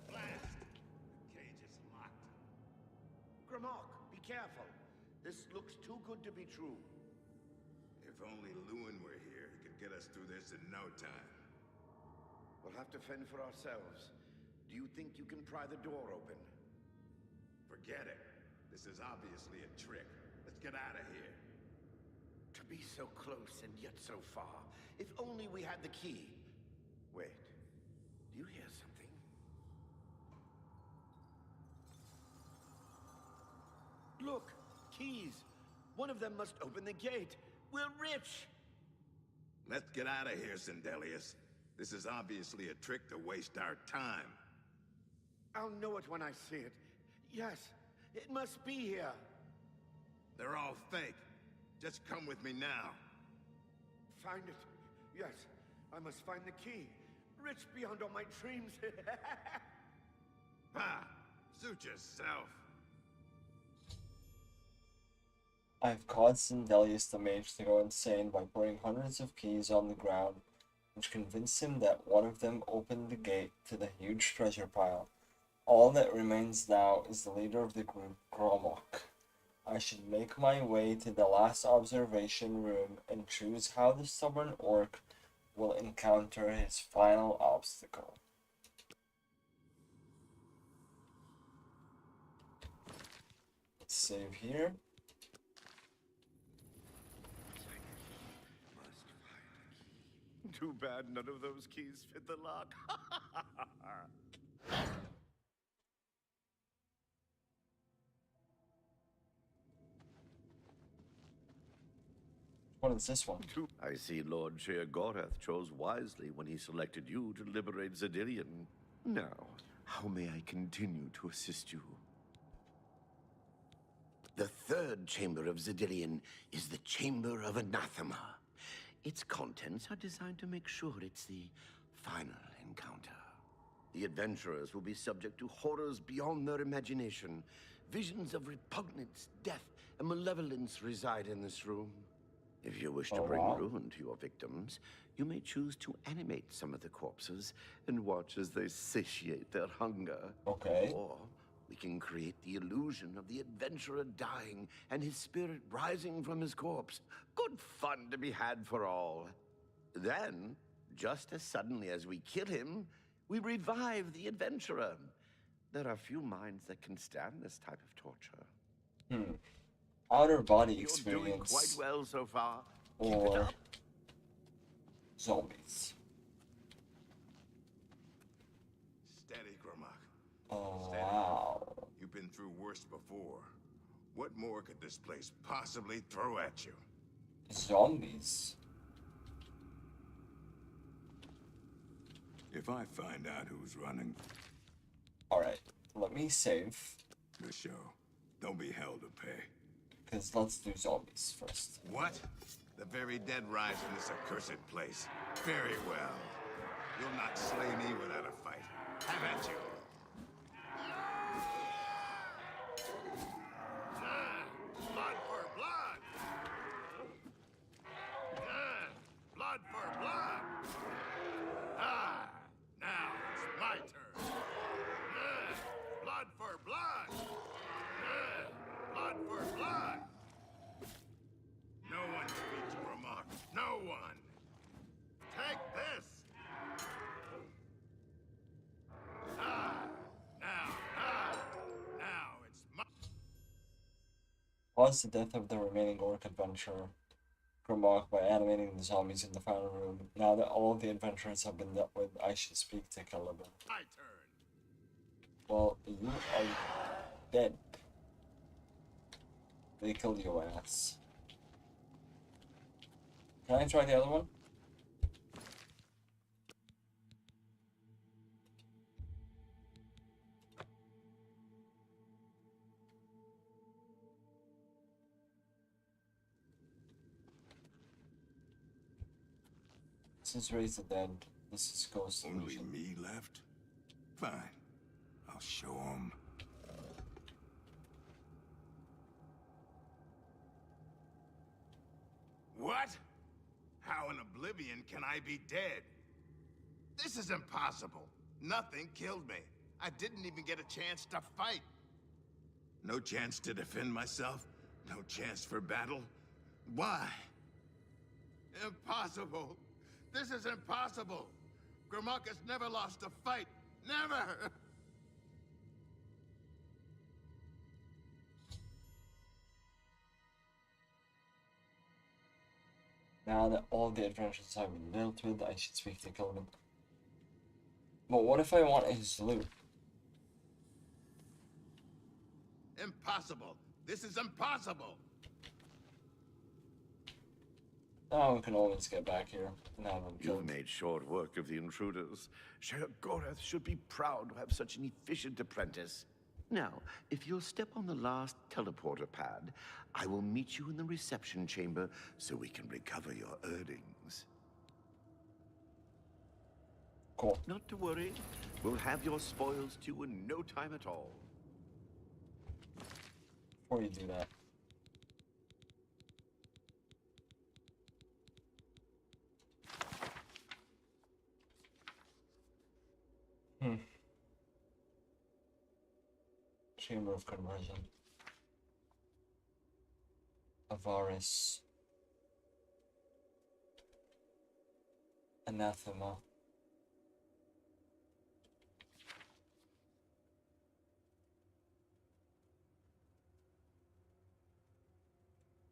S3: Blast! The cage is locked.
S2: Grimok, be careful. This looks too good to be true.
S3: If only Lewin were here, he could get us through this in no time.
S2: We'll have to fend for ourselves. Do you think you can pry the door open?
S3: Forget it. This is obviously a trick. Let's get out of here.
S2: To be so close and yet so far. If only we had the key. Wait. Do you hear something? Look! Keys! One of them must open the gate. We're rich!
S3: Let's get out of here, Sindelius. This is obviously a trick to waste our time.
S2: I'll know it when I see it. Yes, it must be here.
S3: They're all fake. Just come with me now.
S2: Find it. Yes, I must find the key. Rich beyond all my dreams.
S3: Ha! Suit yourself.
S1: I've caused Sindelius the mage to go insane by putting hundreds of keys on the ground, which convinced him that one of them opened the gate to the huge treasure pile. All that remains now is the leader of the group, Gromok. I should make my way to the last observation room and choose how the stubborn orc will encounter his final obstacle. Let's save here.
S2: Too bad none of those keys fit the lock.
S1: What is this one?
S2: I see Lord Sheogorath chose wisely when he selected you to liberate Zedillion. Now, how may I continue to assist you? The third chamber of Zedillion is the Chamber of Anathema. Its contents are designed to make sure it's the final encounter. The adventurers will be subject to horrors beyond their imagination. Visions of repugnance, death, and malevolence reside in this room. If you wish to bring ruin to your victims, you may choose to animate some of the corpses and watch as they satiate their hunger.
S1: Okay.
S2: Or we can create the illusion of the adventurer dying and his spirit rising from his corpse. Good fun to be had for all. Then, just as suddenly as we kill him, we revive the adventurer. There are few minds that can stand this type of torture.
S1: Outer body
S2: You're
S1: experience.
S2: doing quite well so far. Keep it
S1: Or
S2: up.
S1: zombies.
S3: Steady, Grimlock.
S1: Oh,
S3: Steady.
S1: wow.
S3: You've been through worse before. What more could this place possibly throw at you?
S1: Zombies.
S3: If I find out who's running
S1: Alright, let me save.
S3: the show, don't be held to pay.
S1: Because let's do zombies first.
S3: What? The very dead rise in this accursed place. Very well. You'll not slay me without a fight. Have at you. Blood for blood. Blood for blood. Now it's my turn. Blood for blood. Blood for blood. No one beats Grimlock. No one. Take this. Now it's my.
S1: Cause the death of the remaining orc adventurer, Grimlock, by animating the zombies in the final room. Now that all of the adventurers have been dealt with, I should speak to Caliban.
S3: My turn.
S1: Well, you are dead. They killed your ass. Can I try the other one? This is Raise the Dead. This is Ghost
S3: Only
S1: Illusion.
S3: me left? Fine. I'll show them. What? How in Oblivion can I be dead? This is impossible. Nothing killed me. I didn't even get a chance to fight. No chance to defend myself? No chance for battle? Why? Impossible. This is impossible. Grimlock has never lost a fight. Never!
S1: Now that all the adventures have been dealt with, I should speak to Caliban. But what if I want his loot?
S3: Impossible. This is impossible.
S1: Now we can always get back here and have him
S2: You've
S1: killed.
S2: made short work of the intruders. Sheogorath should be proud to have such an efficient apprentice. Now, if you'll step on the last teleporter pad, I will meet you in the reception chamber so we can recover your earnings.
S1: Cool.
S2: Not to worry, we'll have your spoils to you in no time at all.
S1: Before you do that. Chamber of Conversion. Avarice. Anathema.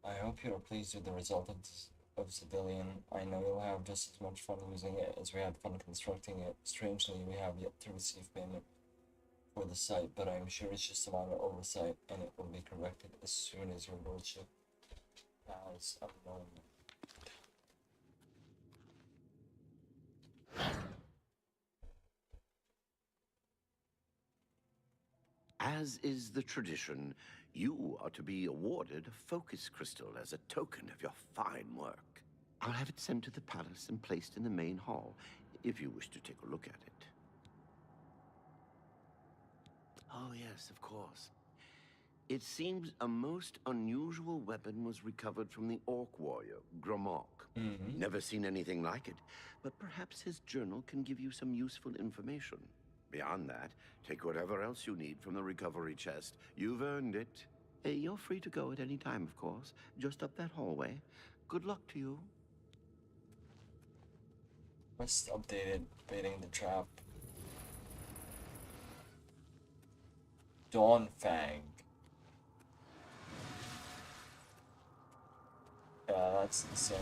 S1: I hope you're pleased with the result of Zedillion. I know you'll have just as much fun using it as we had fun constructing it. Strangely, we have yet to receive payment for the site, but I am sure it's just a minor oversight, and it will be corrected as soon as your lordship has a moment.
S2: As is the tradition, you are to be awarded a focus crystal as a token of your fine work. I'll have it sent to the palace and placed in the main hall, if you wish to take a look at it. Oh, yes, of course. It seems a most unusual weapon was recovered from the orc warrior, Gromok. Never seen anything like it, but perhaps his journal can give you some useful information. Beyond that, take whatever else you need from the recovery chest. You've earned it. You're free to go at any time, of course. Just up that hallway. Good luck to you.
S1: Quest updated, baiting the trap. Dawnfang. Yeah, that's insane.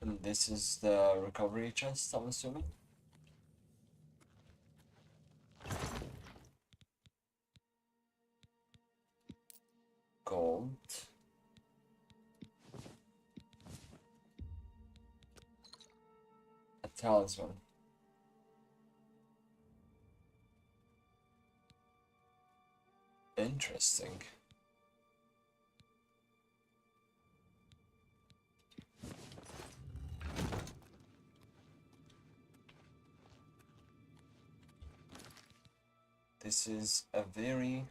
S1: And this is the recovery chest, I'm assuming? Gold. A talisman. Interesting. This is a very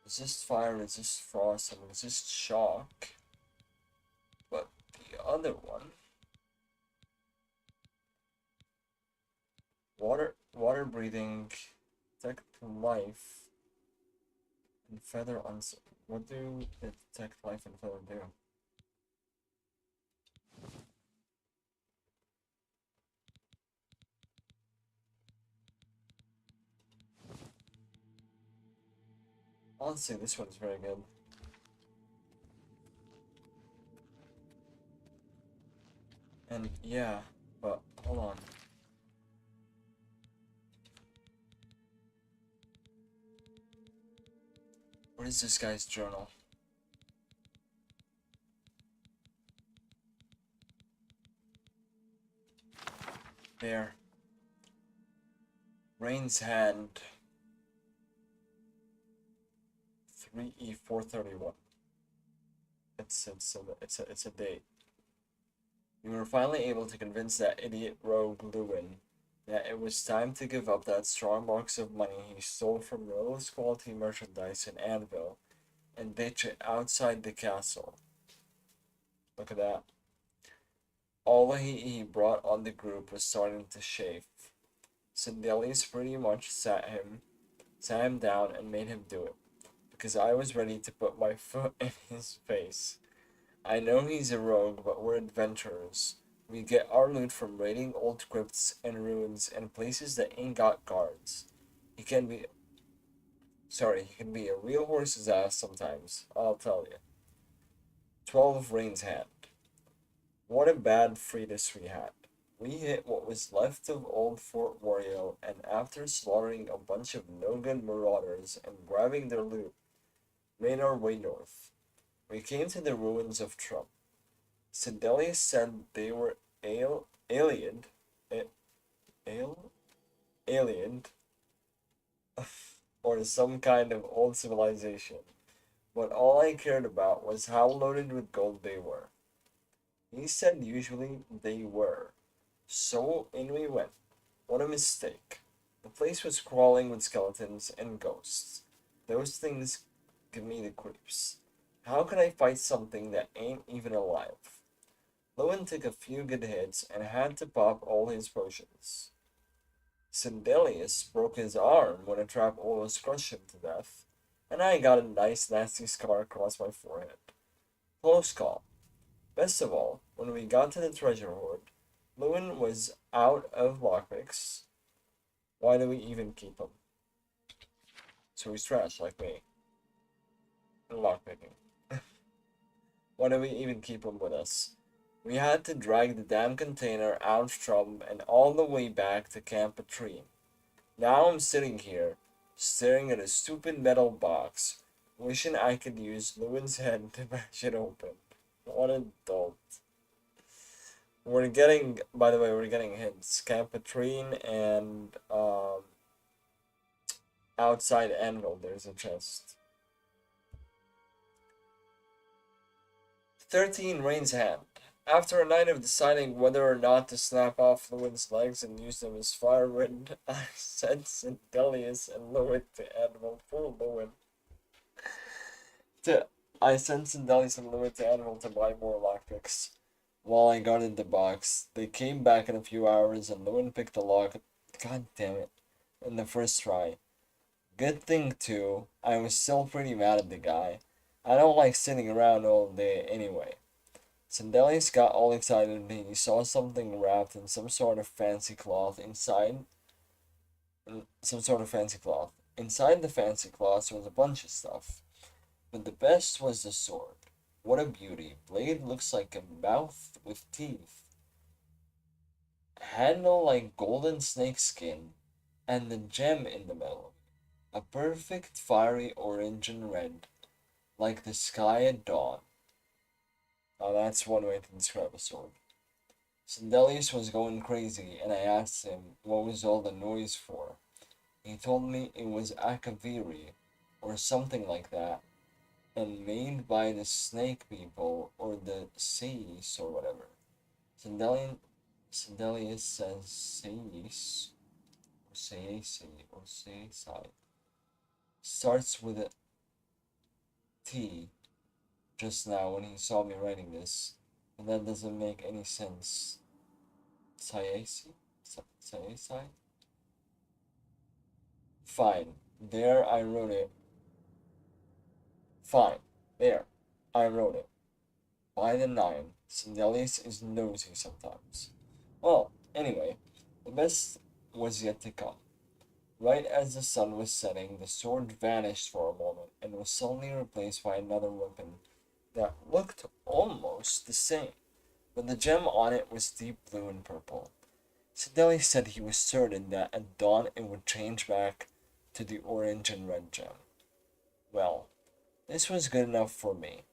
S1: resist fire, resist frost, and resist shock. But the other one, water breathing, detect life, and feather uns. What do the detect life and feather do? Honestly, this one's very good. And yeah, but hold on. What is this guy's journal? There. Rain's Hand. 3E431. It's a date. We were finally able to convince that idiot rogue Lewin that it was time to give up that strong box of money he stole from the lowest quality merchandise in Anvil and ditch it outside the castle. Look at that. All he brought on the group was starting to chafe. Sindelius pretty much sat him down and made him do it, because I was ready to put my foot in his face. I know he's a rogue, but we're adventurers. We get our loot from raiding old crypts and ruins and places that ain't got guards. He can be a real horse's ass sometimes, I'll tell you. 12 Rain's Hand. What a bad Freitas we had. We hit what was left of old Fort Wario, and after slaughtering a bunch of no-good marauders and grabbing their loot, made our way north. We came to the ruins of Trump. Sindelius said they were aliened, or some kind of old civilization. But all I cared about was how loaded with gold they were. He said usually they were. So in we went. What a mistake. The place was crawling with skeletons and ghosts. Those things give me the creeps. How can I fight something that ain't even alive? Lewin took a few good hits and had to pop all his potions. Sindelius broke his arm when a trap almost crushed him to death, and I got a nice nasty scar across my forehead. Close call. Best of all, when we got to the treasure hoard, Lewin was out of lockpicks. Why do we even keep him? So he's trash like me. Lockpicking. Why do we even keep him with us? We had to drag the damn container out from and all the way back to Camp Patrine. Now I'm sitting here, staring at a stupid metal box, wishing I could use Lewin's head to bash it open. What an adult. We're getting, by the way, we're getting hints. Campetrine and outside anvil. There's a chest. 13 Rain's Hand. After a night of deciding whether or not to snap off Lewin's legs and use them as firewood, I sent Sindelius and Lewin to Anvil. Poor Lewin. I sent Sindelius and Lewin to Anvil to buy more lockpicks. While I guarded the box, they came back in a few hours and Lewin picked the lock. God damn it. In the first try. Good thing, too, I was still pretty mad at the guy. I don't like sitting around all day anyway. Sindelius got all excited when he saw something wrapped in some sort of fancy cloth inside. Inside the fancy cloth was a bunch of stuff. But the best was the sword. What a beauty. Blade looks like a mouth with teeth. Handle like golden snake skin. And the gem in the middle. A perfect fiery orange and red. Like the sky at dawn. Now that's one way to describe a sword. Sindelius was going crazy, and I asked him what was all the noise for. He told me it was Akaviri, or something like that, and made by the snake people, or the Seis, or whatever. Sindelius says Seis, or Seisi, or Seisai. Starts with a T just now when he saw me writing this, and that doesn't make any sense. Sayasi? Sayasai? Fine. There I wrote it. Fine. There. I wrote it. By the 9, Sindelius is nosy sometimes. Well, anyway, the best was yet to come. Right as the sun was setting, the sword vanished for a moment and was suddenly replaced by another weapon that looked almost the same, but the gem on it was deep blue and purple. Sindelius said he was certain that at dawn it would change back to the orange and red gem. Well, this was good enough for me.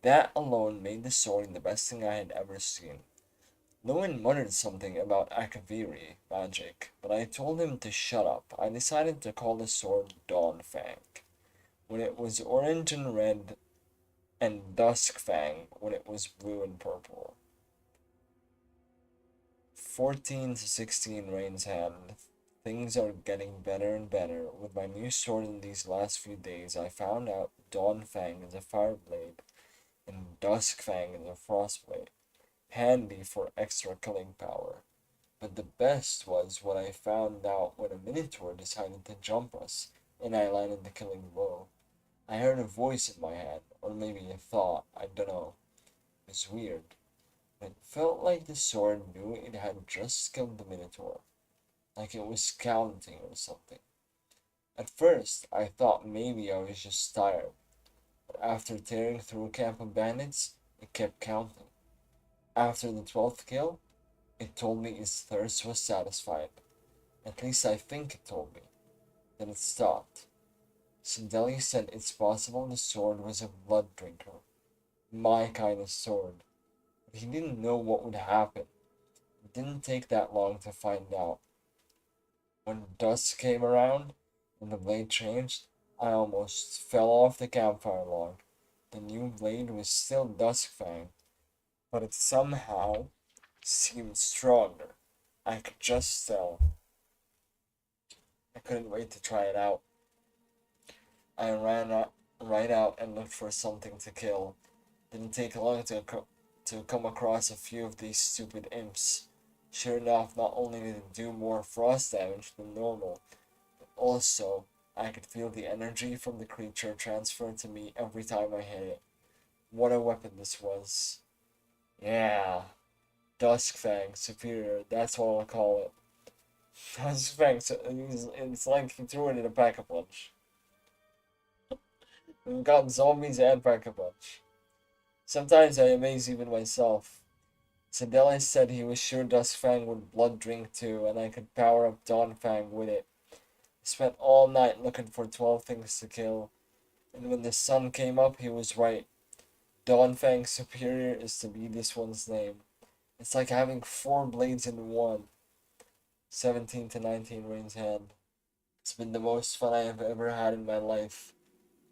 S1: That alone made the sword the best thing I had ever seen. Lewin muttered something about Akaviri magic, but I told him to shut up. I decided to call the sword Dawnfang when it was orange and red, and Duskfang when it was blue and purple. 14 to 16 Rain's Hand. Things are getting better and better. With my new sword in these last few days, I found out Dawnfang is a fire blade and Duskfang is a frost blade. Handy for extra killing power. But the best was what I found out when a Minotaur decided to jump us, and I landed the killing blow. I heard a voice in my head, or maybe a thought, I don't know. It was weird. But it felt like the sword knew it had just killed the Minotaur. Like it was counting or something. At first, I thought maybe I was just tired. But after tearing through a camp of bandits, it kept counting. After the 12th kill, it told me its thirst was satisfied. At least I think it told me. Then it stopped. Sindelius said it's possible the sword was a blood drinker. My kind of sword. But he didn't know what would happen. It didn't take that long to find out. When dusk came around and the blade changed, I almost fell off the campfire log. The new blade was still Duskfang, but it somehow seemed stronger. I could just tell. I couldn't wait to try it out. I ran right out and looked for something to kill. Didn't take long to come across a few of these stupid imps. Sure enough, not only did it do more frost damage than normal, but also I could feel the energy from the creature transfer to me every time I hit it. What a weapon this was. Yeah, Duskfang Superior, that's what I'll call it. Duskfang, it's like he threw it in a pack-a-punch. We've got zombies and pack-a-punch. Sometimes I amaze even myself. Sindelius said he was sure Duskfang would blood drink too, and I could power up Dawnfang with it. I spent all night looking for 12 things to kill, and when the sun came up, he was right. Dawnfang Superior is to be this one's name. It's like having 4 blades in one. 17 to 19 Rain's hand. It's been the most fun I have ever had in my life.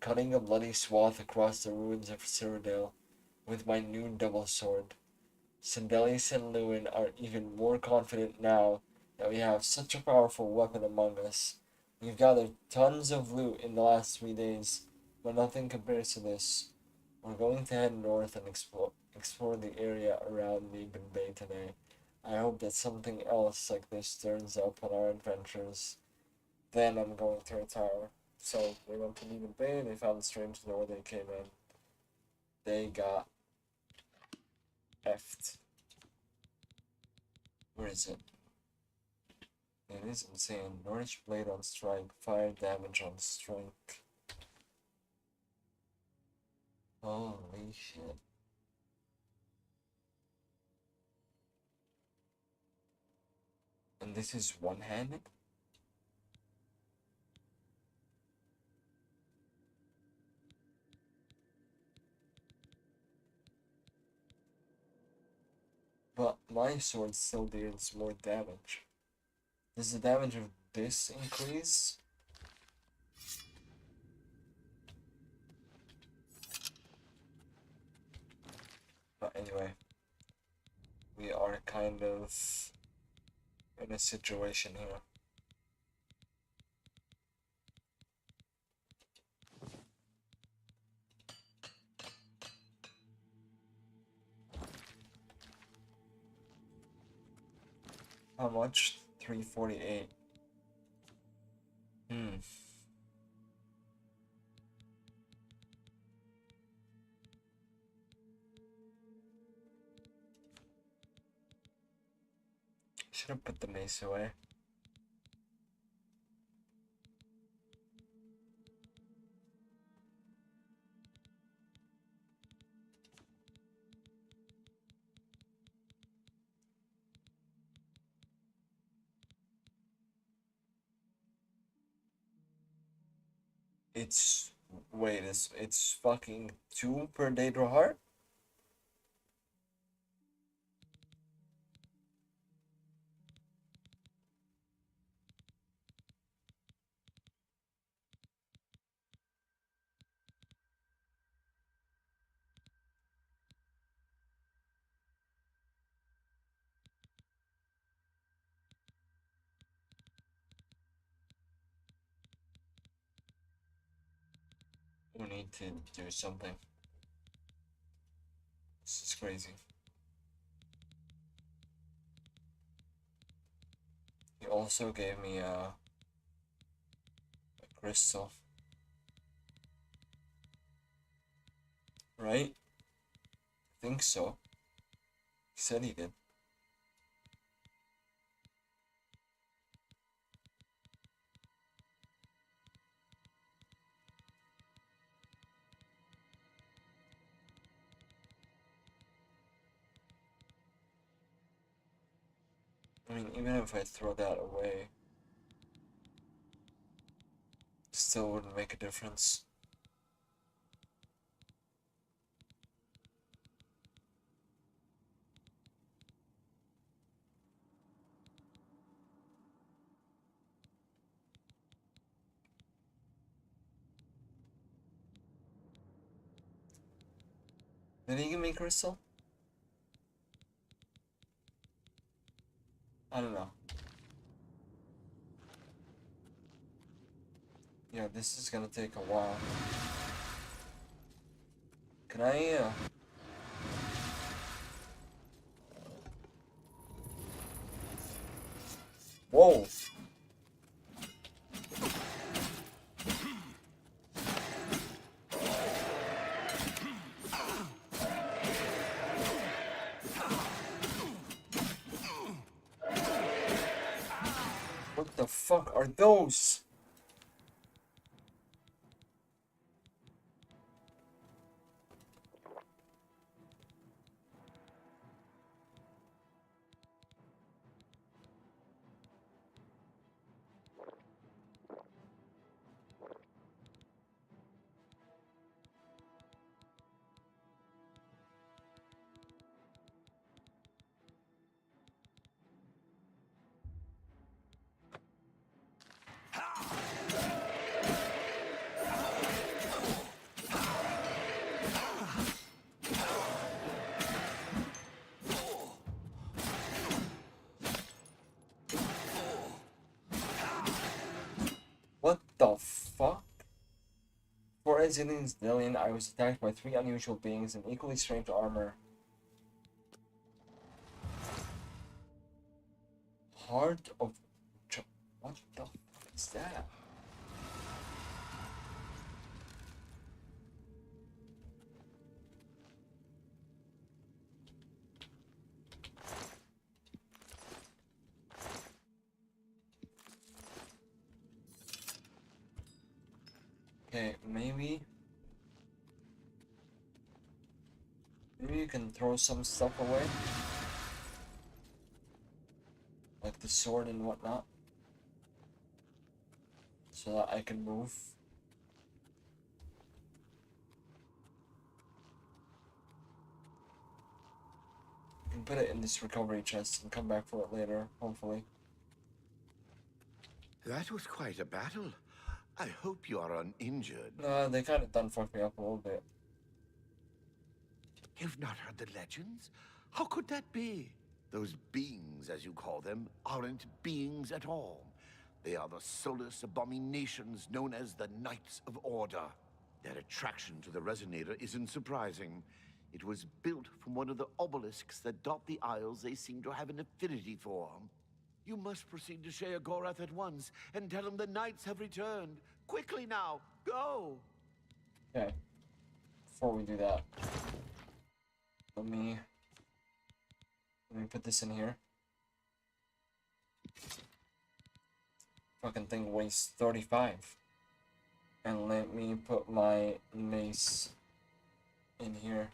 S1: Cutting a bloody swath across the ruins of Cyrodiil with my new double sword. Sindelius and Lewin are even more confident now that we have such a powerful weapon among us. We've gathered tons of loot in the last 3 days, but nothing compares to this. We're going to head north and explore the area around Negan Bay today. I hope that something else like this turns up on our adventures. Then I'm going to retire. So they went to Negan Bay, they found the strange door, they came in. They got effed. Where is it? It is insane. Norwich blade on strike, fire damage on strike. Holy shit. And this is one-handed? But my sword still deals more damage. Does the damage of this increase? But anyway, we are kind of in a situation here. How much? 348. Should have put the mace away. It's wait, it's fucking 2 per day to heart? We need to do something. This is crazy. He also gave me a crystal. Right? I think so. He said he did. I mean, even if I throw that away, still wouldn't make a difference. Did he give me crystal? I don't know. Yeah, this is gonna take a while. Can I, Whoa! What the fuck are those? Zillion's Dillion, I was attacked by 3 unusual beings in equally strange armor. Heart of... What the fuck is that? Okay, maybe you can throw some stuff away. Like the sword and whatnot. So that I can move. I can put it in this recovery chest and come back for it later, hopefully.
S2: That was quite a battle. I hope you are uninjured.
S1: No, they kind of done fucked me up a little bit.
S2: You've not heard the legends? How could that be? Those beings, as you call them, aren't beings at all. They are the soulless abominations known as the Knights of Order. Their attraction to the Resonator isn't surprising. It was built from one of the obelisks that dot the isles they seem to have an affinity for. You must proceed to Sheogorath at once and tell him the Knights have returned. Quickly now, go!
S1: Okay. Before we do that, let me put this in here. Fucking thing weighs 35. And let me put my mace in here.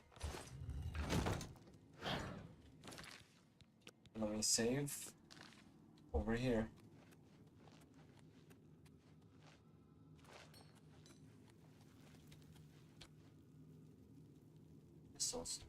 S1: Let me save over here. Pistols.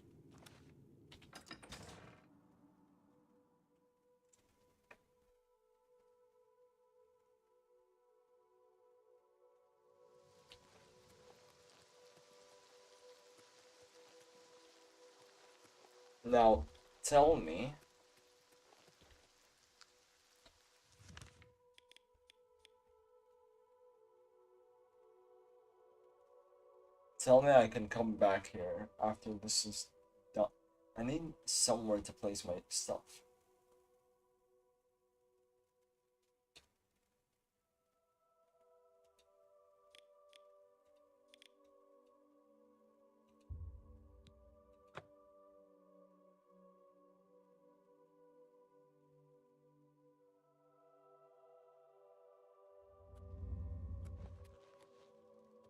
S1: Now, tell me. Tell me I can come back here after this is done. I need somewhere to place my stuff.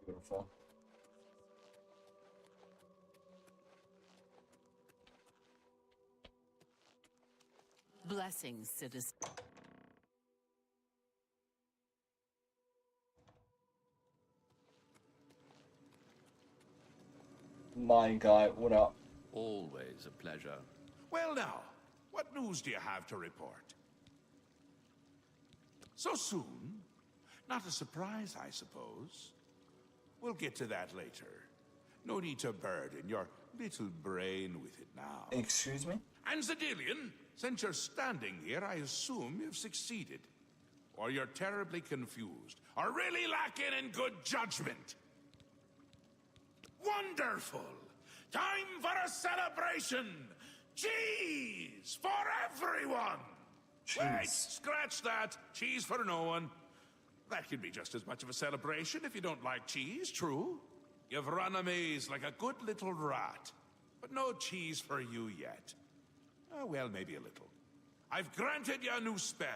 S1: Beautiful.
S5: Blessings, citizen.
S1: My guy, what up?
S6: Always a pleasure.
S7: Well now, what news do you have to report? So soon? Not a surprise, I suppose. We'll get to that later. No need to burden your little brain with it now.
S1: Excuse me?
S7: And Zedilian, since you're standing here, I assume you've succeeded. Or you're terribly confused, or really lacking in good judgment. Wonderful! Time for a celebration! Cheese for everyone! Wait,
S1: Cheese.
S7: scratch that. Cheese for no one. That could be just as much of a celebration if you don't like cheese, true? You've run a maze like a good little rat. But no cheese for you yet. Oh, well, maybe a little. I've granted you a new spell.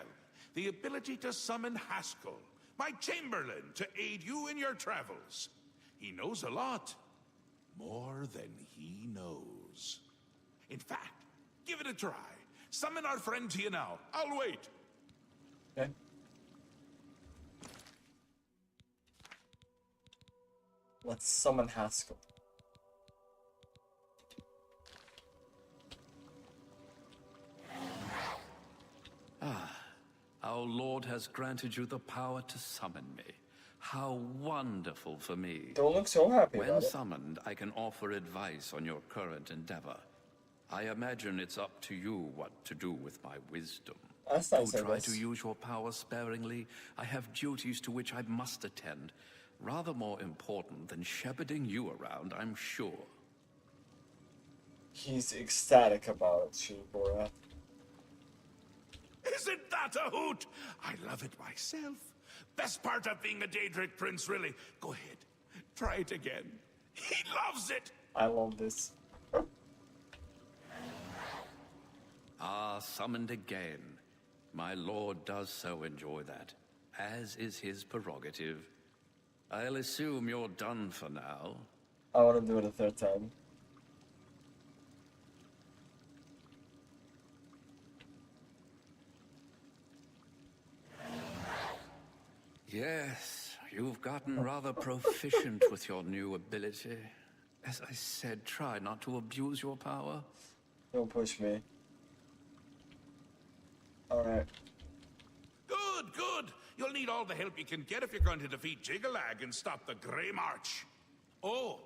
S7: The ability to summon Haskell, my Chamberlain, to aid you in your travels. He knows a lot. More than he knows. In fact, give it a try. Summon our friend to you now. I'll wait.
S1: Okay. Let's summon Haskell.
S6: Our Lord has granted you the power to summon me. How wonderful for me.
S1: Don't look so happy
S6: When
S1: about it.
S6: summoned, I can offer advice on your current endeavor. I imagine it's up to you what to do with my wisdom.
S1: That's nice, I
S6: Do try
S1: guess.
S6: to use your power sparingly. I have duties to which I must attend. Rather more important than shepherding you around, I'm sure.
S1: He's ecstatic about it, Sheogorath.
S7: Isn't that a hoot? I love it myself. Best part of being a Daedric prince, really. Go ahead, try it again. He loves it.
S1: I love this.
S6: Ah, summoned again. My lord does so enjoy that, as is his prerogative. I'll assume you're done for now.
S1: I want to do it a third time.
S6: Yes, you've gotten rather proficient with your new ability. As I said, try not to abuse your power.
S1: Don't push me. Alright.
S7: Good, good. You'll need all the help you can get if you're going to defeat Jiggalag and stop the Grey March. Oh,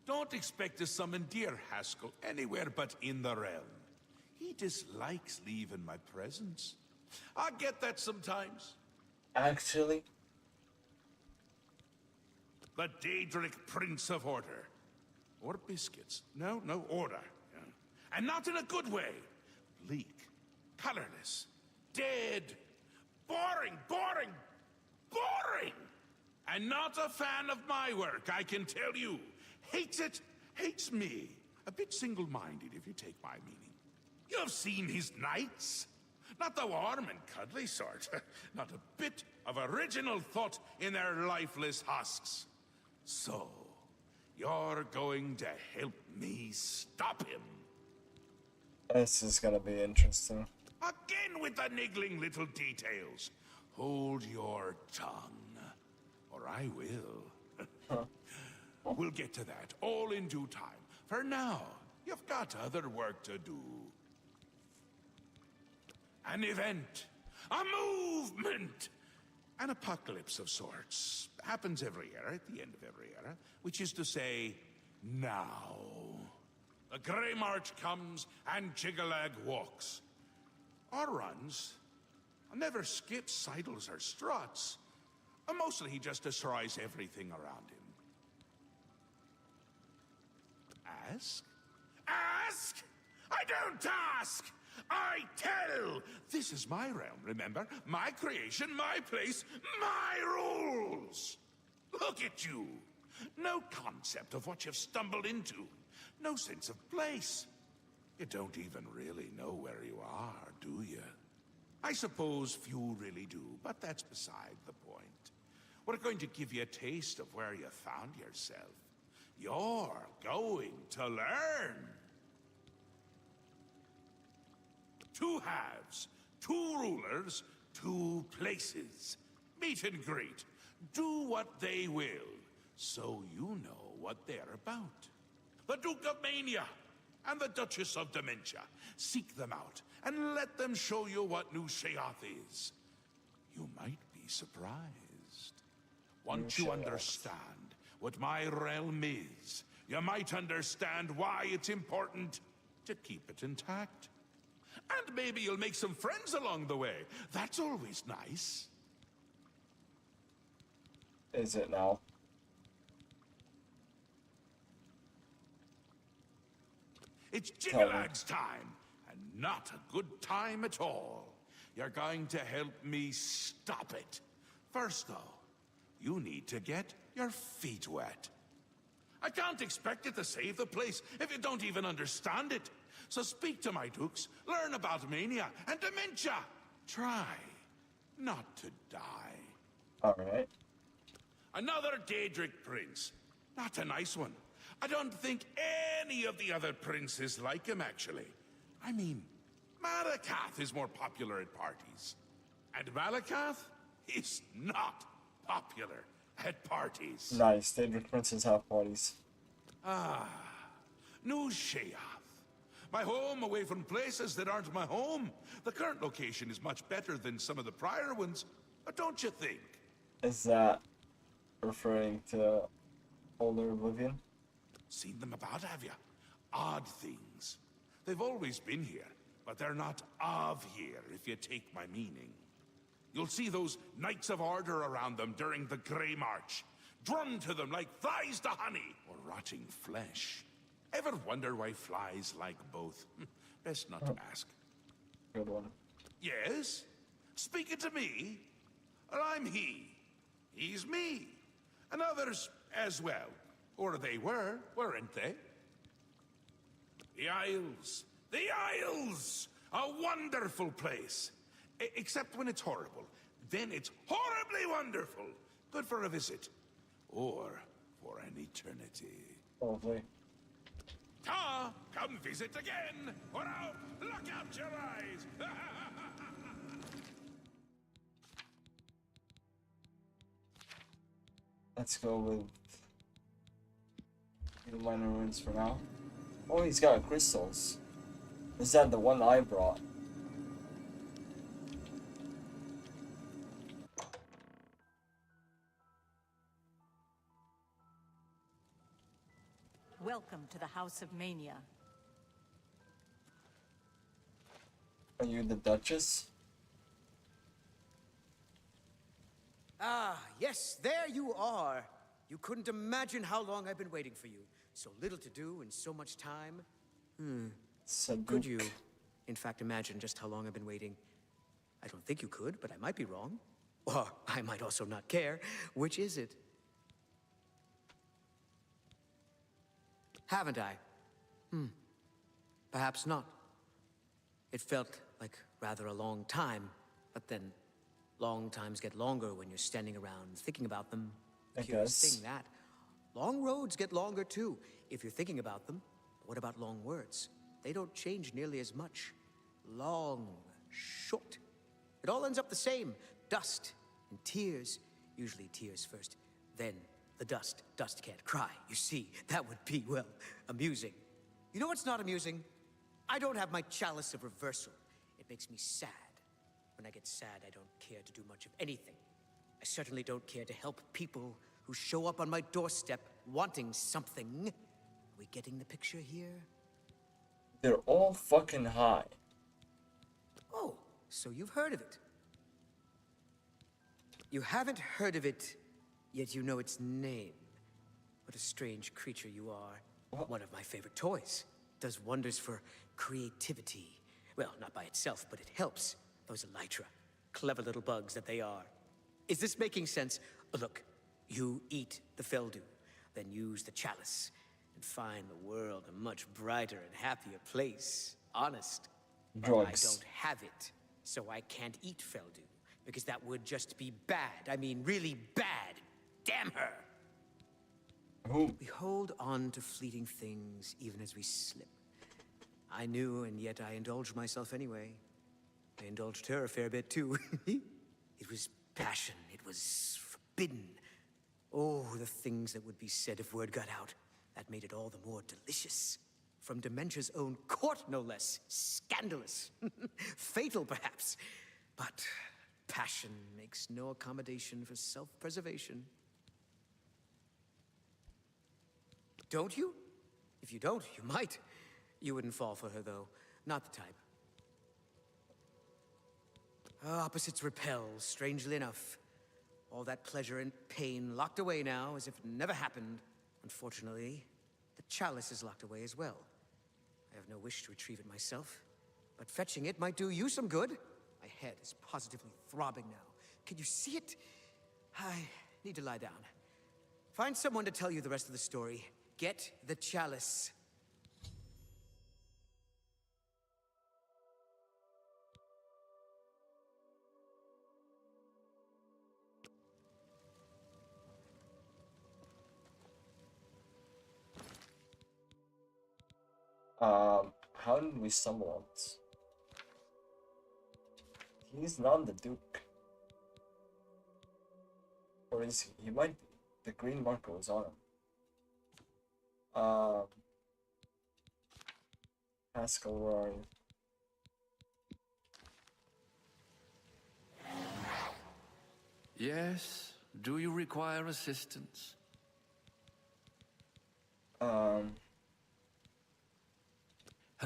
S7: don't expect to summon dear Haskell anywhere but in the realm. He dislikes leaving my presence. I get that sometimes.
S1: Actually,
S7: The Daedric Prince of Order. Or biscuits. No, order. Yeah. And not in a good way. Bleak. Colorless. Dead. Boring. And not a fan of my work, I can tell you. Hates it. Hates me. A bit single-minded, if you take my meaning. You've seen his knights. Not the warm and cuddly sort. Not a bit of original thought in their lifeless husks. So, you're going to help me stop him.
S1: this is gonna be interesting.
S7: Again with the niggling little details. Hold your tongue, or I will. We'll get to that, all in due time. For now, you've got other work to do. An event, a movement, an apocalypse of sorts. Happens every era, at the end of every era, which is to say, now. The Grey March comes and Jiggalag walks. Or runs. Never skips, sidles, or struts. Mostly he just destroys everything around him. Ask? Ask? I don't ask! I tell! This is my realm, remember? My creation, my place, my rules! Look at you! No concept of what you've stumbled into. No sense of place. You don't even really know where you are, do you? I suppose few really do, but that's beside the point. We're going to give you a taste of where you found yourself. You're going to learn. Two halves, two rulers, two places. Meet and greet. Do what they will, so you know what they're about. The Duke of Mania and the Duchess of Dementia. Seek them out and let them show you what New Sheogorath is. You might be surprised. Once you understand what my realm is, you might understand why it's important to keep it intact. And maybe you'll make some friends along the way. That's always nice.
S1: Is it now?
S7: It's Jiggalag's time, and not a good time at all. You're going to help me stop it. First, though, you need to get your feet wet. I can't expect you to save the place if you don't even understand it. So speak to my dukes, learn about mania and dementia. Try not to die.
S1: Alright.
S7: Another Daedric prince. Not a nice one. I don't think any of the other princes like him, actually. I mean, Malakath is more popular at parties. And Malakath is not popular at parties.
S1: Nice. Daedric princes have parties.
S7: New Sheogorath. My home away from places that aren't my home. The current location is much better than some of the prior ones, don't you think?
S1: Is that referring to older Oblivion?
S7: Seen them about, have you? Odd things. They've always been here, but they're not of here, if you take my meaning. You'll see those Knights of Order around them during the Grey March. Drawn to them like flies to honey or rotting flesh. Ever wonder why flies like both? Best not to ask.
S1: Good one.
S7: Yes? Speaking to me? Well, I'm he. He's me. And others as well. Or they were, weren't they? The Isles. The Isles! A wonderful place. Except when it's horrible. Then it's horribly wonderful. Good for a visit. Or for an eternity.
S1: Lovely.
S7: Ah, come visit again, or I'll pluck out your eyes.
S1: Let's go with the minor runes for now. Oh, he's got crystals. Is that the one I brought?
S5: Welcome to the House of Mania.
S1: Are you the Duchess?
S8: Ah, yes, there you are. You couldn't imagine how long I've been waiting for you. So little to do and so much time. Could you, in fact, imagine just how long I've been waiting? I don't think you could, but I might be wrong. Or I might also not care. Which is it? Haven't I? Perhaps not. It felt like rather a long time, but then long times get longer when you're standing around thinking about them.
S1: I
S8: Curious
S1: guess.
S8: thing that. Long roads get longer too, if you're thinking about them. But what about long words? They don't change nearly as much. Long, short. It all ends up the same. Dust and tears. Usually tears first, then the dust. Dust can't cry. You see, that would be, well, amusing. You know what's not amusing? I don't have my chalice of reversal. It makes me sad. When I get sad, I don't care to do much of anything. I certainly don't care to help people who show up on my doorstep wanting something. Are we getting the picture here?
S1: They're all fucking high.
S8: Oh, so you've heard of it. You haven't heard of it, yet you know its name. What a strange creature you are.
S1: What?
S8: One of my favorite toys. Does wonders for creativity. Well, not by itself, but it helps. Those elytra. Clever little bugs that they are. Is this making sense? Look, you eat the Feldu, then use the chalice, and find the world a much brighter and happier place. Honest. But I
S1: Drugs.
S8: don't have it, so I can't eat Feldu, because that would just be bad. I mean, really bad. Damn her!
S1: Who?
S8: We hold on to fleeting things even as we slip. I knew, and yet I indulged myself anyway. I indulged her a fair bit, too. It was passion. It was forbidden. Oh, the things that would be said if word got out. That made it all the more delicious. From Dementia's own court, no less. Scandalous. Fatal, perhaps. But passion makes no accommodation for self-preservation. Don't you? If you don't, you might. You wouldn't fall for her, though. Not the type. Opposites repel, strangely enough. All that pleasure and pain locked away now, as if it never happened. Unfortunately, the chalice is locked away as well. I have no wish to retrieve it myself, but fetching it might do you some good. My head is positively throbbing now. Can you see it? I need to lie down. Find someone to tell you the rest of the story. Get the chalice.
S1: How did we stumble on this? He's not the Duke. Or is he? He might be. The green marker was on him. Pascal, where are you?
S6: Yes? Do you require assistance? Her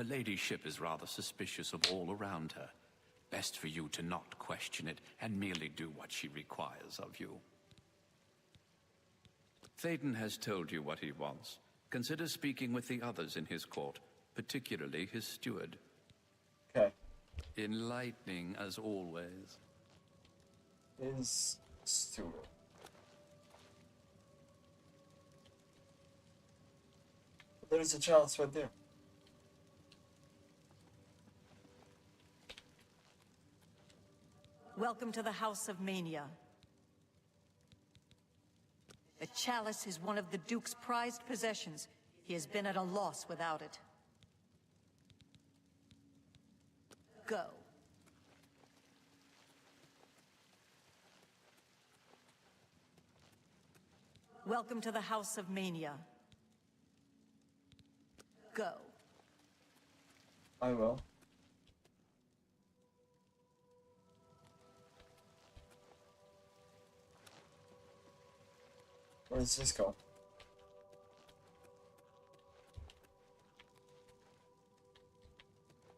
S6: ladyship is rather suspicious of all around her. Best for you to not question it and merely do what she requires of you. Thaden has told you what he wants. Consider speaking with the others in his court, particularly his steward.
S1: Okay.
S6: Enlightening as always.
S1: His steward. There's a chalice right there.
S5: Welcome to the House of Mania. The chalice is one of the Duke's prized possessions. He has been at a loss without it. Go. Welcome to the House of Mania. Go.
S1: I will. Where does this go?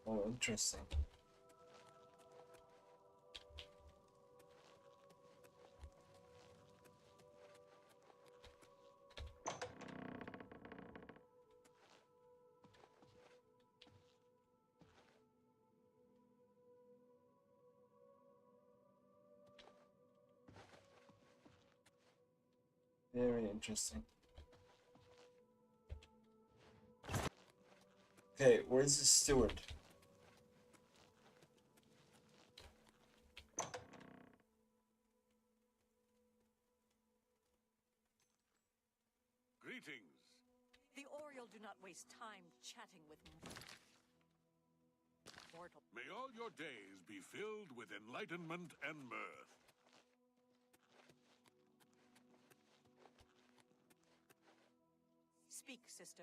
S1: Oh, interesting. Very interesting. Okay, where's the steward?
S7: Greetings.
S5: The Oriole do not waste time chatting with mortal.
S7: May all your days be filled with enlightenment and mirth.
S5: Speak, sister.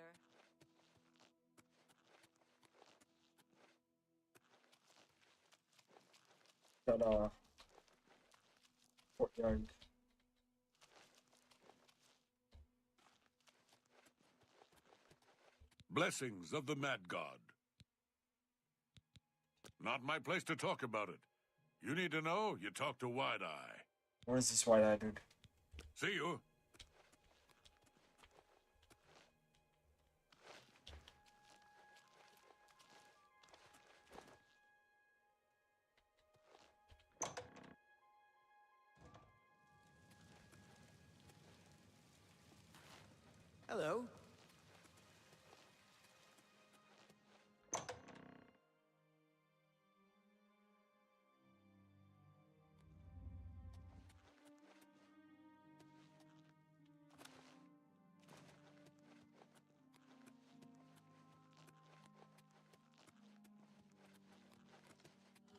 S1: Got a courtyard.
S7: Blessings of the Mad God. Not my place to talk about it. You need to know, you talk to Wide-Eye.
S1: Where's this white-eyed dude?
S7: See you.
S8: Hello.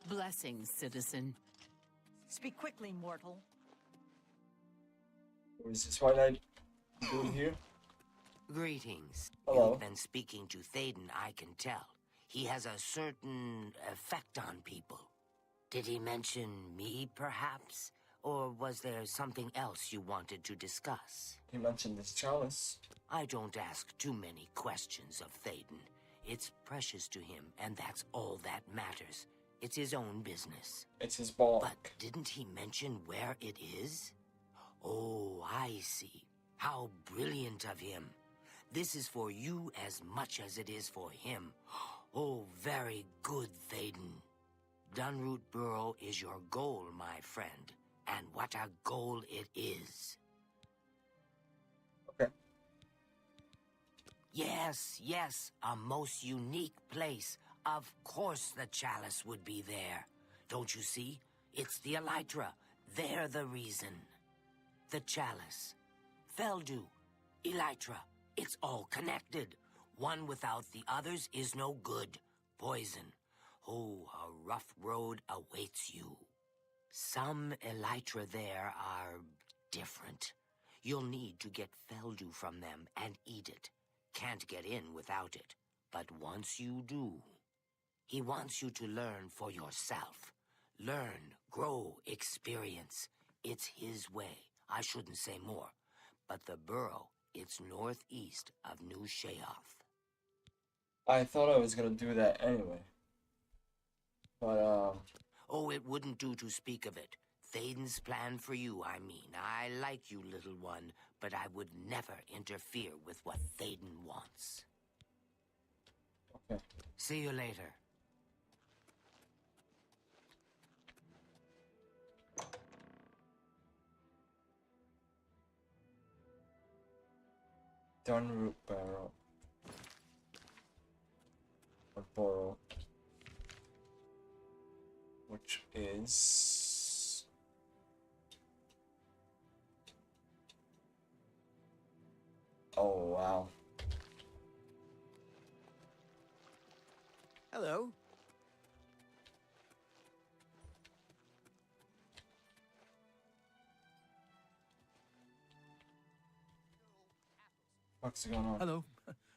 S9: Blessings, citizen.
S5: Speak quickly, mortal.
S1: Where's this white-eyed dude here?
S10: Greetings.
S1: Hello.
S10: You've been speaking to Thaden, I can tell. He has a certain effect on people. Did he mention me, perhaps? Or was there something else you wanted to discuss?
S1: He mentioned this chalice.
S10: I don't ask too many questions of Thaden. It's precious to him, and that's all that matters. It's his own business.
S1: It's his ball.
S10: But didn't he mention where it is? Oh, I see. How brilliant of him. This is for you as much as it is for him. Oh, very good, Thaden. Dunroot Burrow is your goal, my friend. And what a goal it is.
S1: Okay.
S10: Yes, yes, a most unique place. Of course the chalice would be there. Don't you see? It's the Elytra. They're the reason. The chalice. Feldu. Elytra. It's all connected. One without the others is no good. Poison. Oh, a rough road awaits you. Some Elytra there are different. You'll need to get Feldu from them and eat it. Can't get in without it. But once you do, he wants you to learn for yourself. Learn, grow, experience. It's his way. I shouldn't say more. But the burrow, it's northeast of New Sheogorath.
S1: I thought I was gonna do that anyway. But,
S10: Oh, it wouldn't do to speak of it. Thaden's plan for you, I mean. I like you, little one, but I would never interfere with what Thaden wants.
S1: Okay.
S10: See you later.
S1: Done root barrel. Or borrow. Which is... Oh, wow.
S8: Hello.
S1: What's going on?
S4: Hello.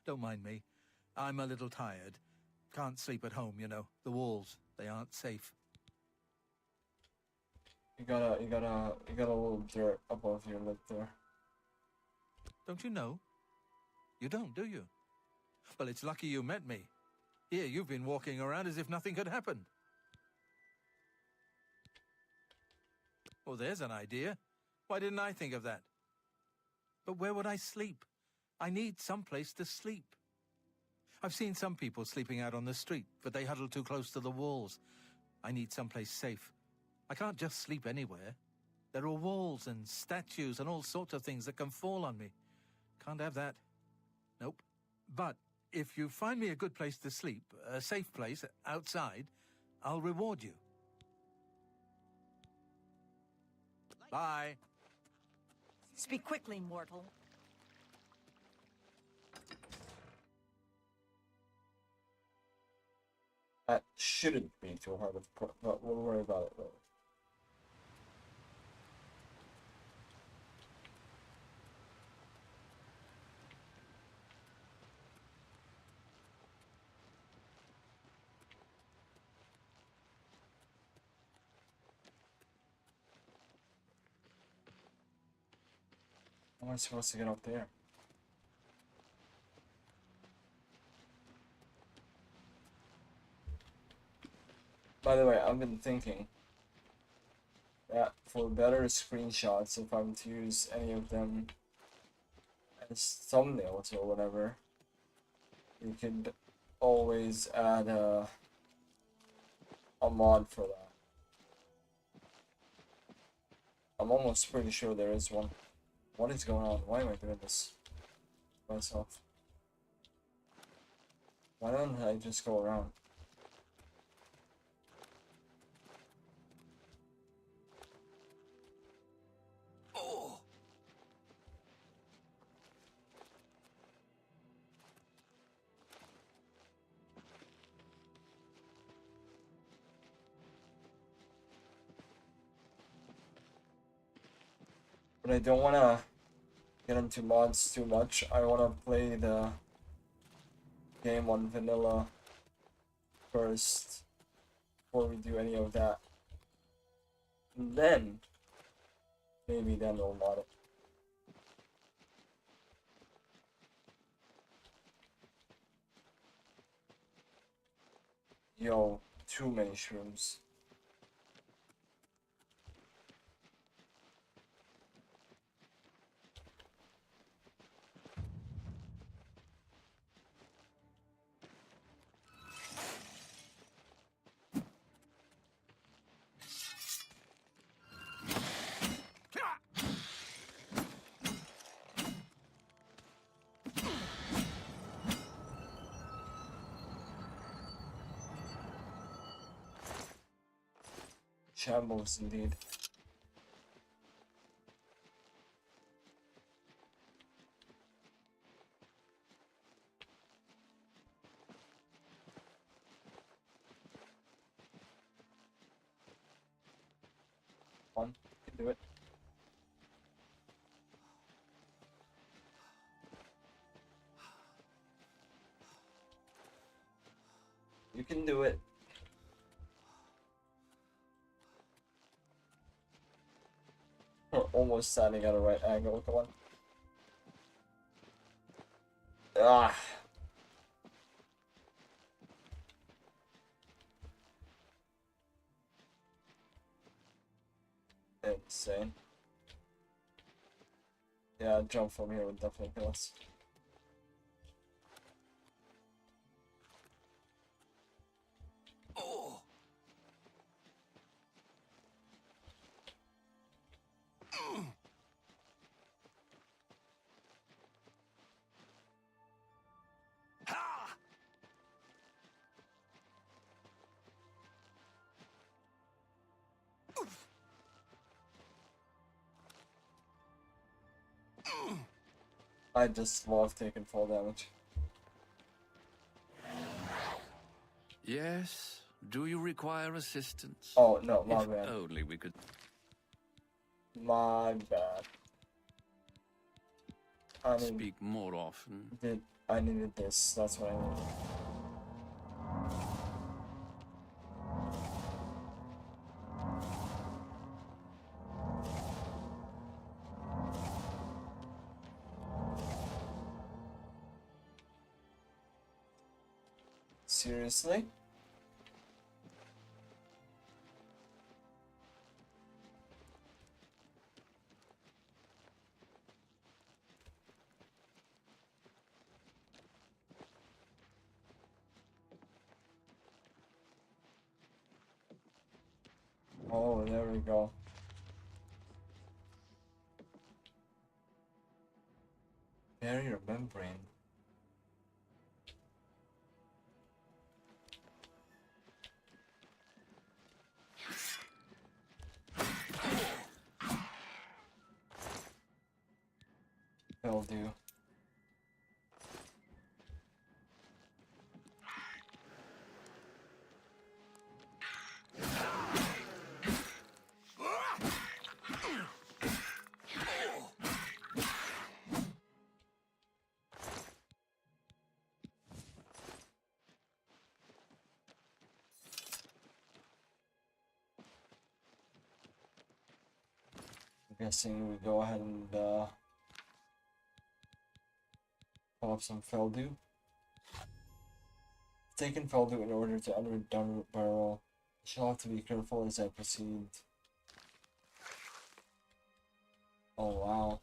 S4: Don't mind me. I'm a little tired. Can't sleep at home, you know. The walls, they aren't safe.
S1: You got a little dirt above your lip there.
S4: Don't you know? You don't, do you? Well, it's lucky you met me. Here, you've been walking around as if nothing had happened. Well, there's an idea. Why didn't I think of that? But where would I sleep? I need some place to sleep. I've seen some people sleeping out on the street, but they huddle too close to the walls. I need someplace safe. I can't just sleep anywhere. There are walls and statues and all sorts of things that can fall on me. Can't have that. Nope. But if you find me a good place to sleep, a safe place outside, I'll reward you. Bye.
S5: Speak quickly, mortal.
S1: That shouldn't be too hard of a but we'll worry about it later. How am I supposed to get up there? By the way, I've been thinking that for better screenshots, if I'm to use any of them as thumbnails or whatever, you could always add a mod for that. I'm almost pretty sure there is one. What is going on? Why am I doing this myself? Why don't I just go around? But I don't want to get into mods too much. I want to play the game on vanilla first before we do any of that. And then, maybe then we'll mod it. Yo, too many shrooms. Shambles indeed. One, you can do it. You can do it. We're almost standing at a right angle. Come on. Ah. insane. Yeah, jump from here would definitely kill us.
S6: Oh. Ha!
S1: I just love taking fall damage.
S6: Yes. Do you require assistance?
S1: Oh no, my
S6: If
S1: bad.
S6: only we could.
S1: My bad.
S6: Speak more often.
S1: I needed this. That's what I needed. Seriously? Oh, there we go. Barrier membrane. Will do. I'm guessing we go ahead and pull up some Feldew. Taken Feldew in order to enter downward barrel. I shall have to be careful as I proceed. Oh wow.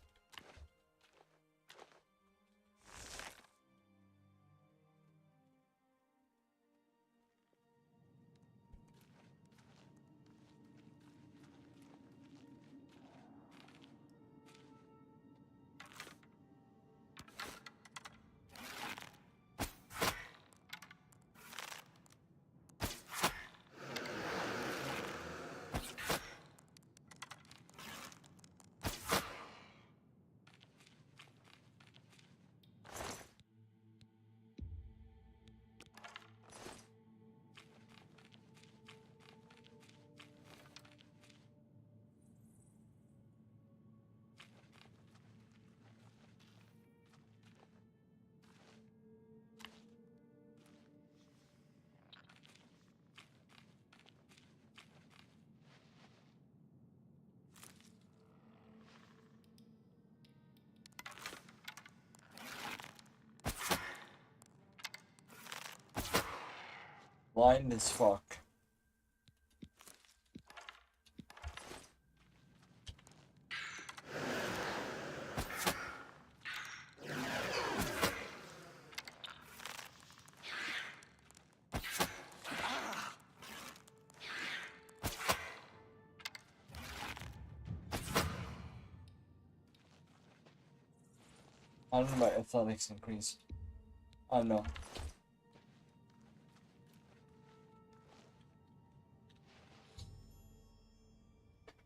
S1: Blind as fuck. How did my athletics increase? I don't know.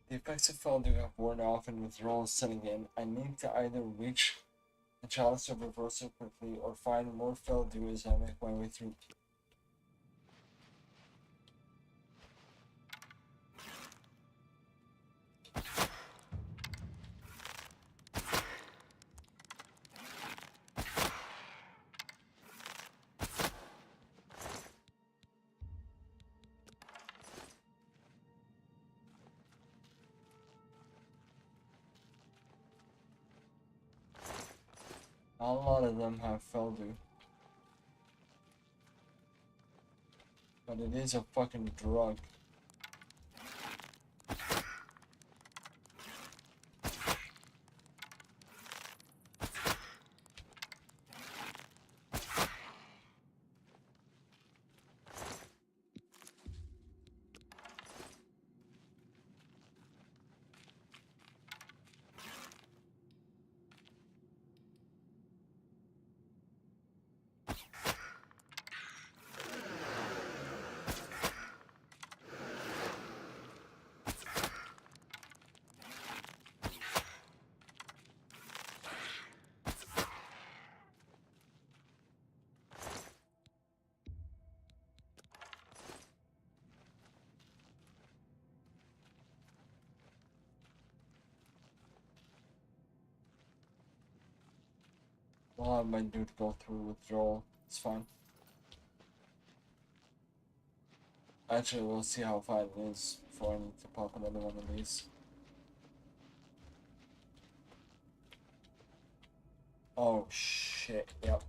S1: The effects of Feldew have worn off and withdrawal is setting in. I need to either reach the chalice of reversal quickly or find more Feldew as I make my way through. A lot of them have Feldew. But it is a fucking drug. I'll have my dude go through withdrawal. It's fine. Actually, we'll see how far it is before I need to pop another one of these. Oh shit, yep.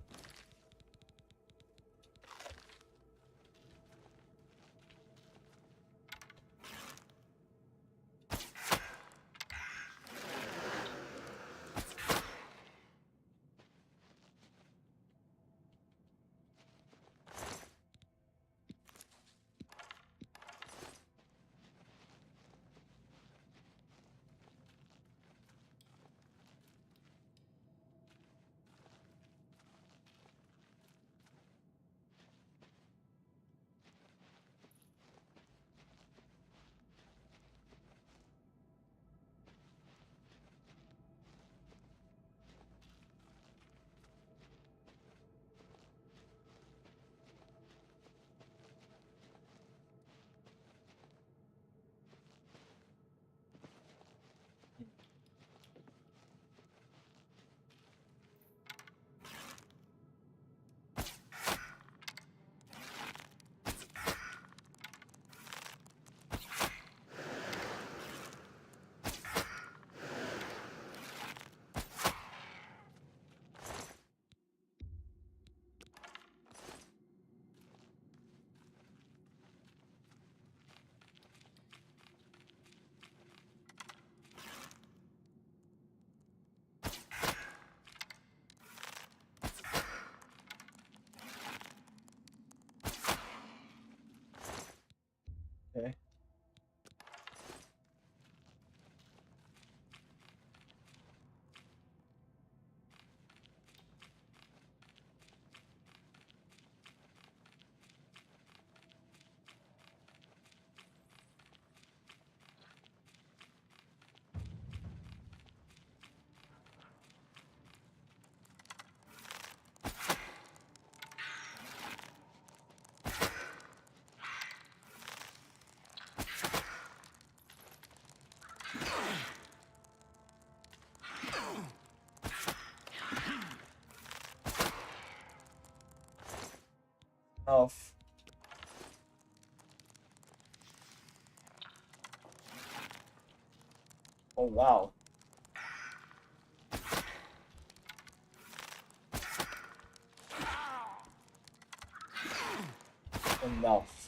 S1: Okay. Off. Oh wow. Enough.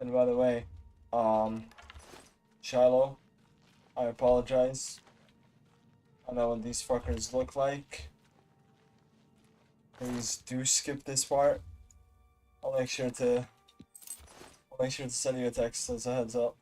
S1: And by the way, Shiloh, I apologize. I know what these fuckers look like. Please do skip this part. I'll make sure to send you a text as a heads up.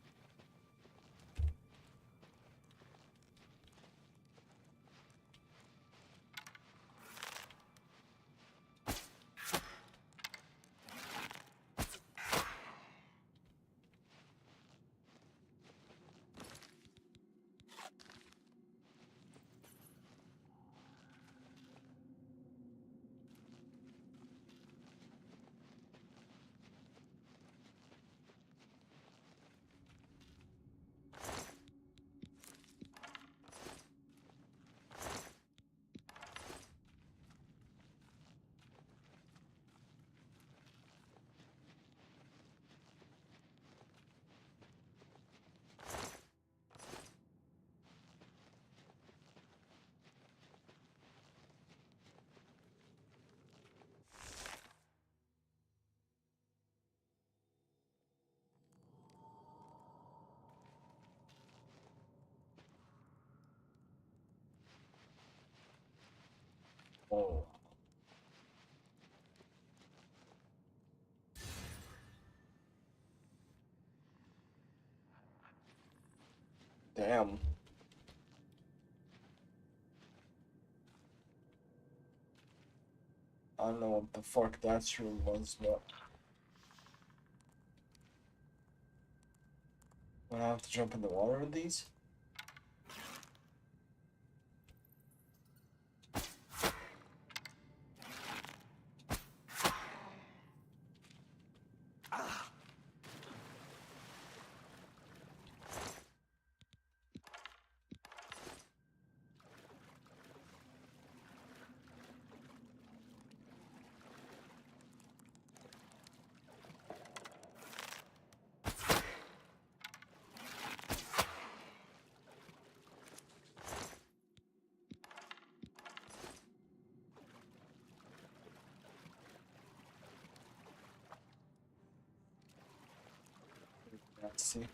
S1: Oh. Damn. don't know what the fuck that room was, but I have to jump in the water with these. Let's see.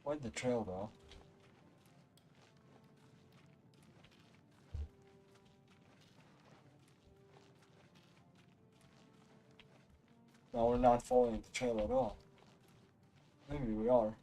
S1: Why'd the trail though? No, we're not following the trail at all. Maybe we are.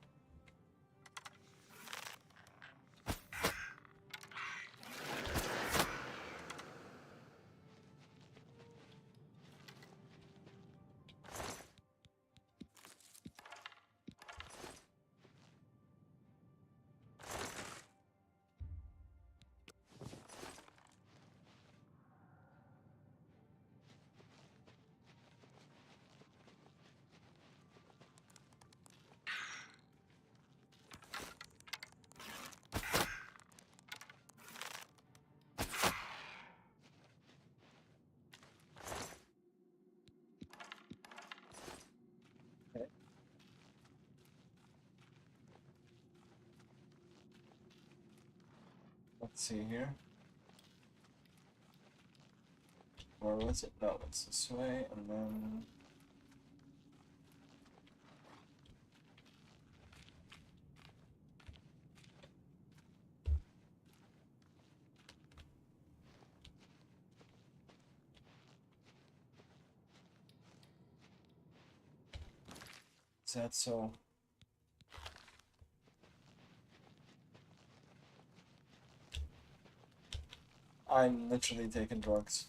S1: Let's see here. Where was it? No, it's this way, and then... Is that so? I'm literally taking drugs.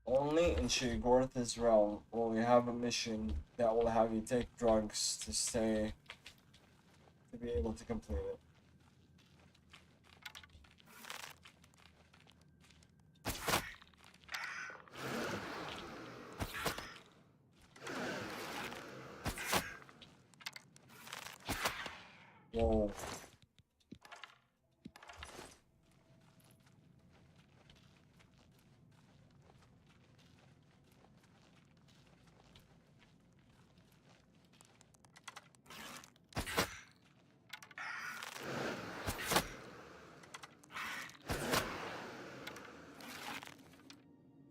S1: Only in Sheogorath's realm will we have a mission that will have you take drugs to be able to complete it. Whoa.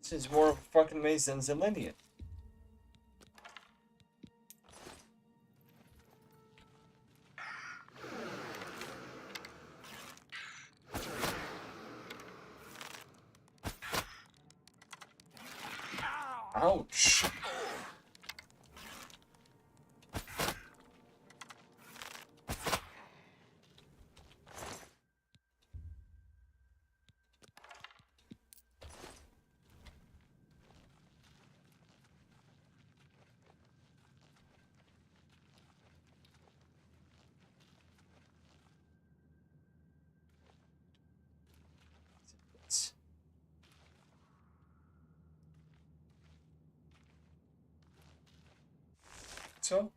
S1: This is more of a fucking maze than Zelenian. Ouch. So?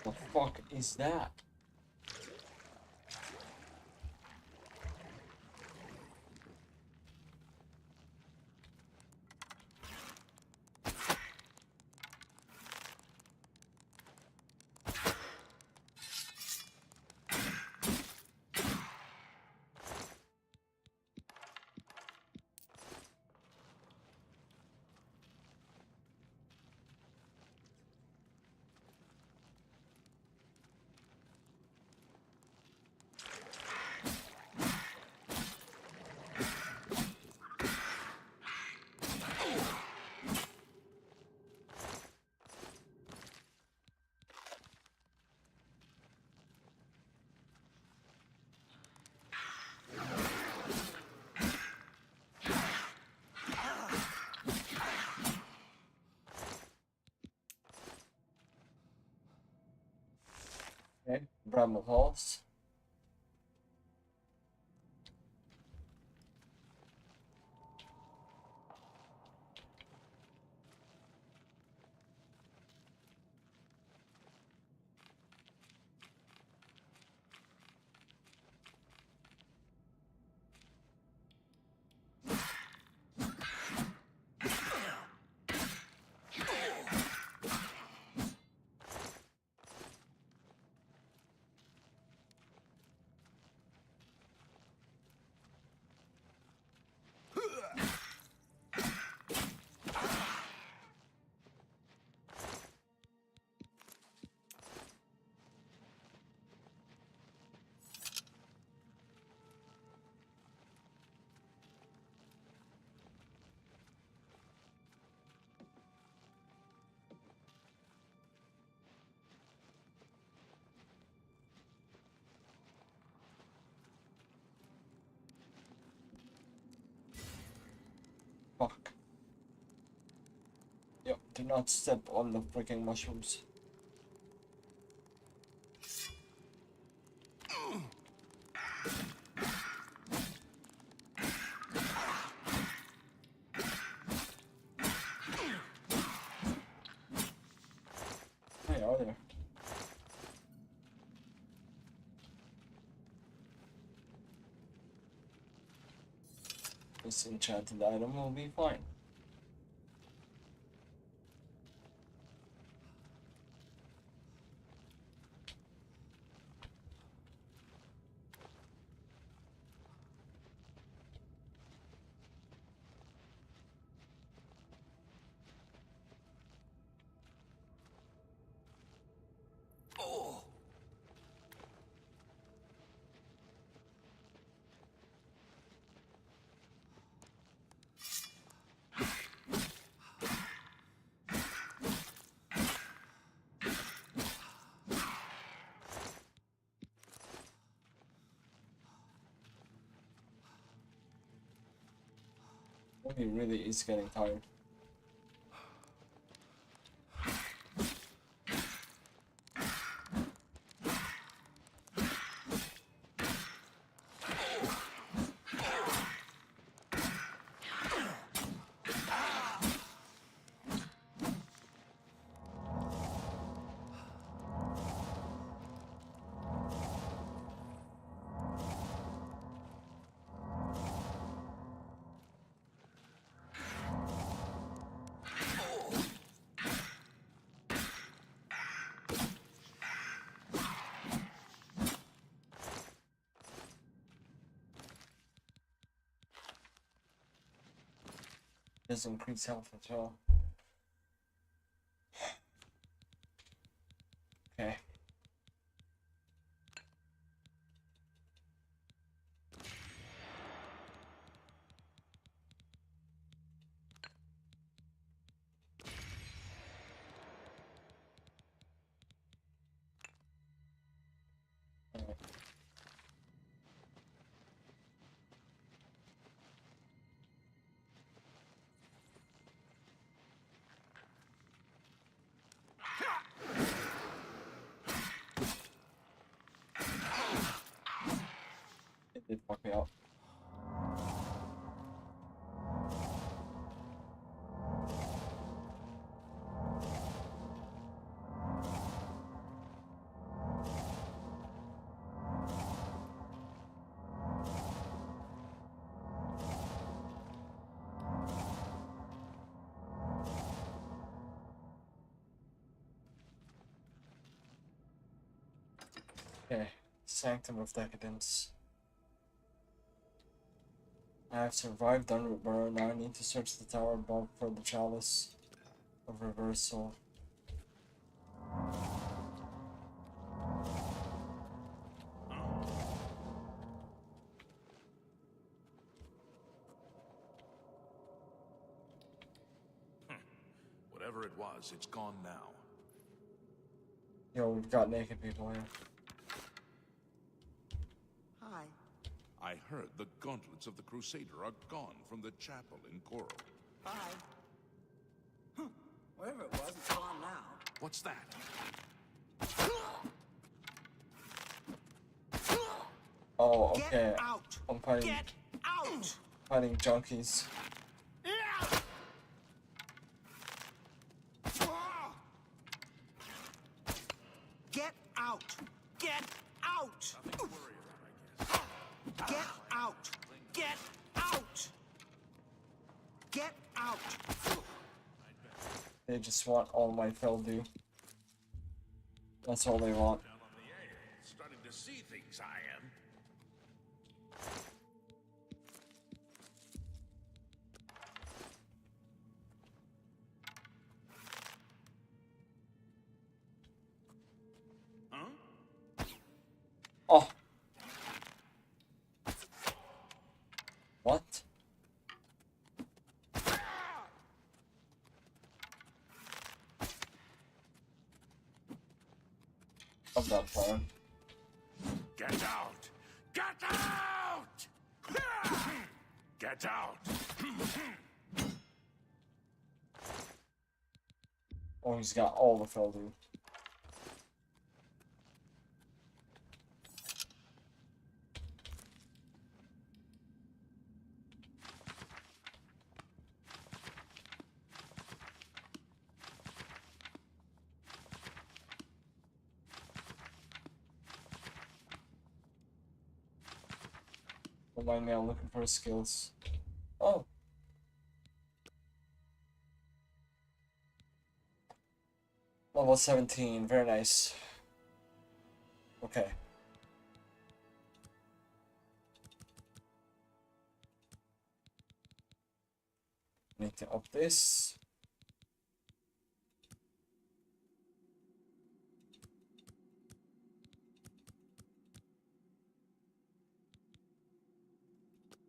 S1: The fuck is that? Okay, Bramble Halls. Fuck. Yep, do not step on the freaking mushrooms. Hey, are there? This enchanted item will be fine. He really is getting tired. Does increase health as well. Okay. Okay, Sanctum of Decadence. I have survived Underburn. Now I need to search the tower above for the Chalice of Reversal.
S7: Whatever it was, it's gone now.
S1: Yo, we've got naked people here.
S10: Hi.
S7: I heard the gauntlets of the Crusader are gone from the chapel in Coral.
S10: Bye. Whatever it was, it's gone now.
S7: What's that?
S1: Oh, okay.
S10: Get out!
S1: I'm fighting,
S10: Get out!
S1: fighting junkies.
S10: Get out! Get out!
S7: Nothing to worry about, I guess.
S10: Get out! Get out! Get out!
S1: They just want all my Feldu. That's all they want.
S7: Down on the air, starting to see things, I am. Huh?
S1: Oh! What? Of that plan.
S7: Get out! Get out! Get out!
S1: Oh, he's got all the Feldu. Don't mind me, I'm looking for skills. Oh! Level 17, very nice. Okay. Need to up this.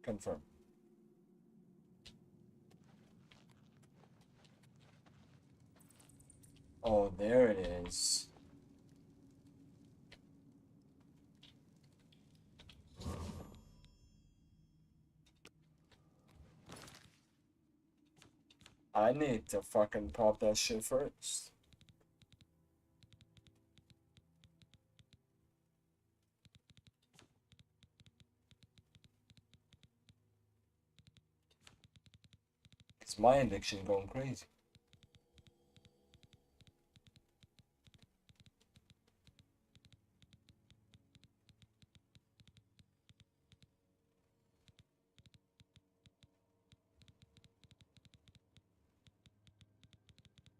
S1: Confirm. Oh, there it is. I need to fucking pop that shit first. It's my addiction going crazy.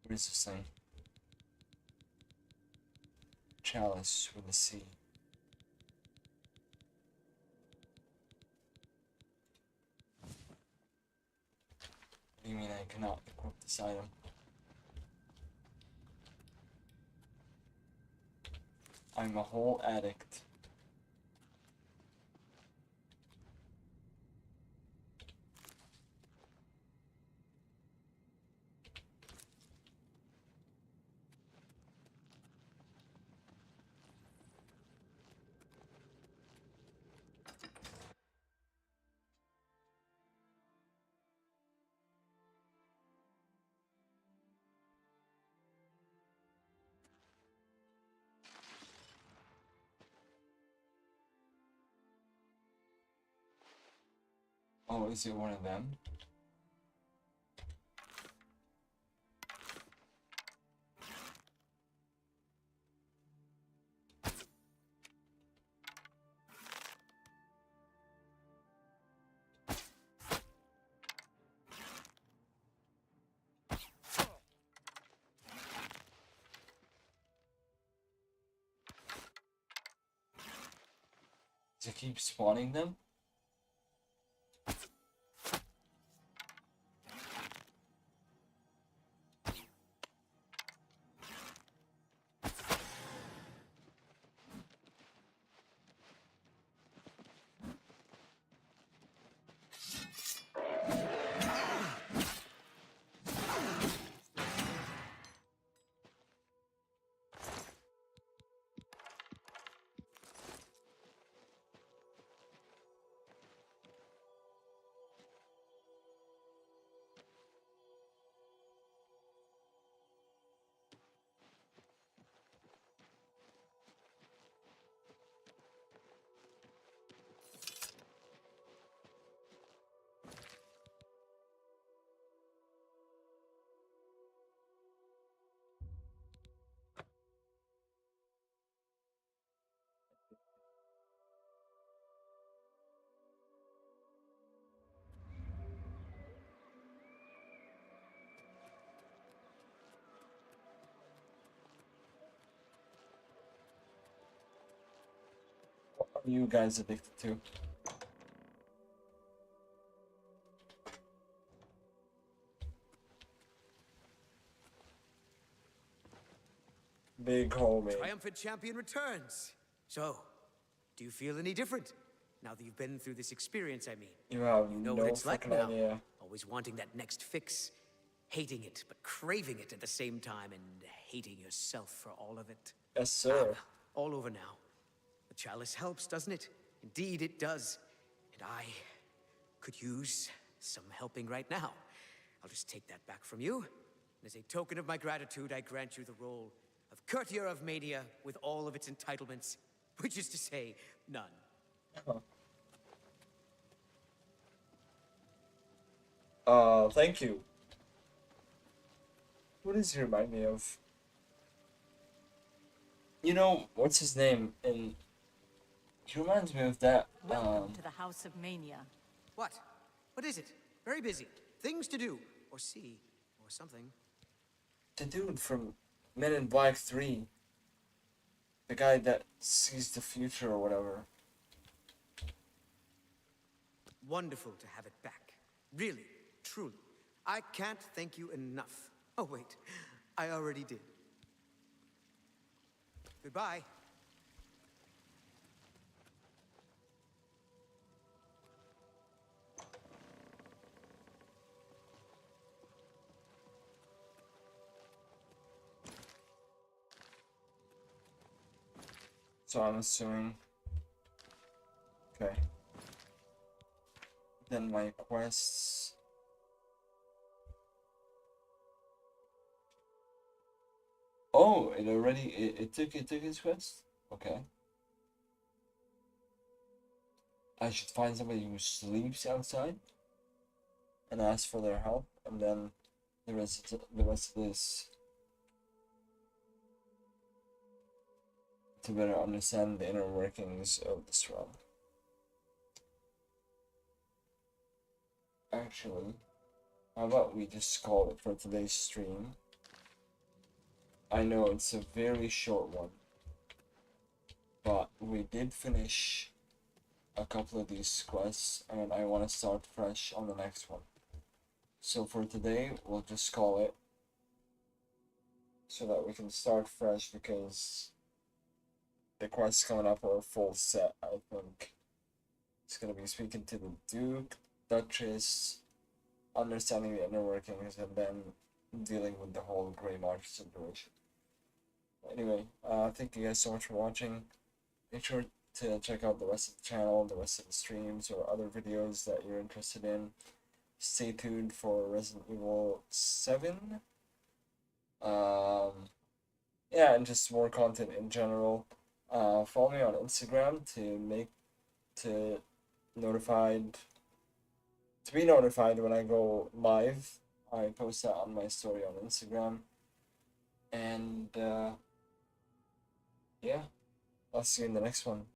S1: What is this thing? Chalice with a C. What do you mean I cannot equip this item? I'm a whole addict. Oh, is it one of them? to keep spawning them. What are you guys addicted to? Big homie.
S8: Triumphant champion returns. So, do you feel any different? Now that you've been through this experience, I mean.
S1: You have
S8: You know
S1: no
S8: what it's like
S1: fucking
S8: now.
S1: idea.
S8: Always wanting that next fix. Hating it, but craving it at the same time, and hating yourself for all of it.
S1: Yes, sir.
S8: All over now. The chalice helps, doesn't it? Indeed, it does. And I could use some helping right now. I'll just take that back from you. And as a token of my gratitude, I grant you the role of Courtier of Mania with all of its entitlements, which is to say, none.
S1: Thank you. What does he remind me of? You know, what's his name? And he reminds me of that,
S5: Welcome to the House of Mania.
S8: What? What is it? Very busy. Things to do, or see, or something.
S1: the dude from Men in Black 3. The guy that sees the future or whatever.
S8: Wonderful to have it back. Really, truly. I can't thank you enough. Oh, wait. I already did. Goodbye.
S1: So I'm assuming. Okay. Then my quests. Oh, it took his quest? Okay. I should find somebody who sleeps outside and ask for their help, and then the rest of this to better understand the inner workings of this realm. Actually, how about we just call it for today's stream? I know it's a very short one, but we did finish a couple of these quests, and I want to start fresh on the next one. So for today, we'll just call it so that we can start fresh, because the quests coming up are a full set, I think. It's gonna be speaking to the Duke, Duchess, understanding the inner workings, and then dealing with the whole Grey March situation. Anyway, thank you guys so much for watching. Make sure to check out the rest of the channel, the rest of the streams, or other videos that you're interested in. Stay tuned for Resident Evil 7. Yeah, and just more content in general. Follow me on Instagram to be notified when I go live. I post that on my story on Instagram. And yeah, I'll see you in the next one.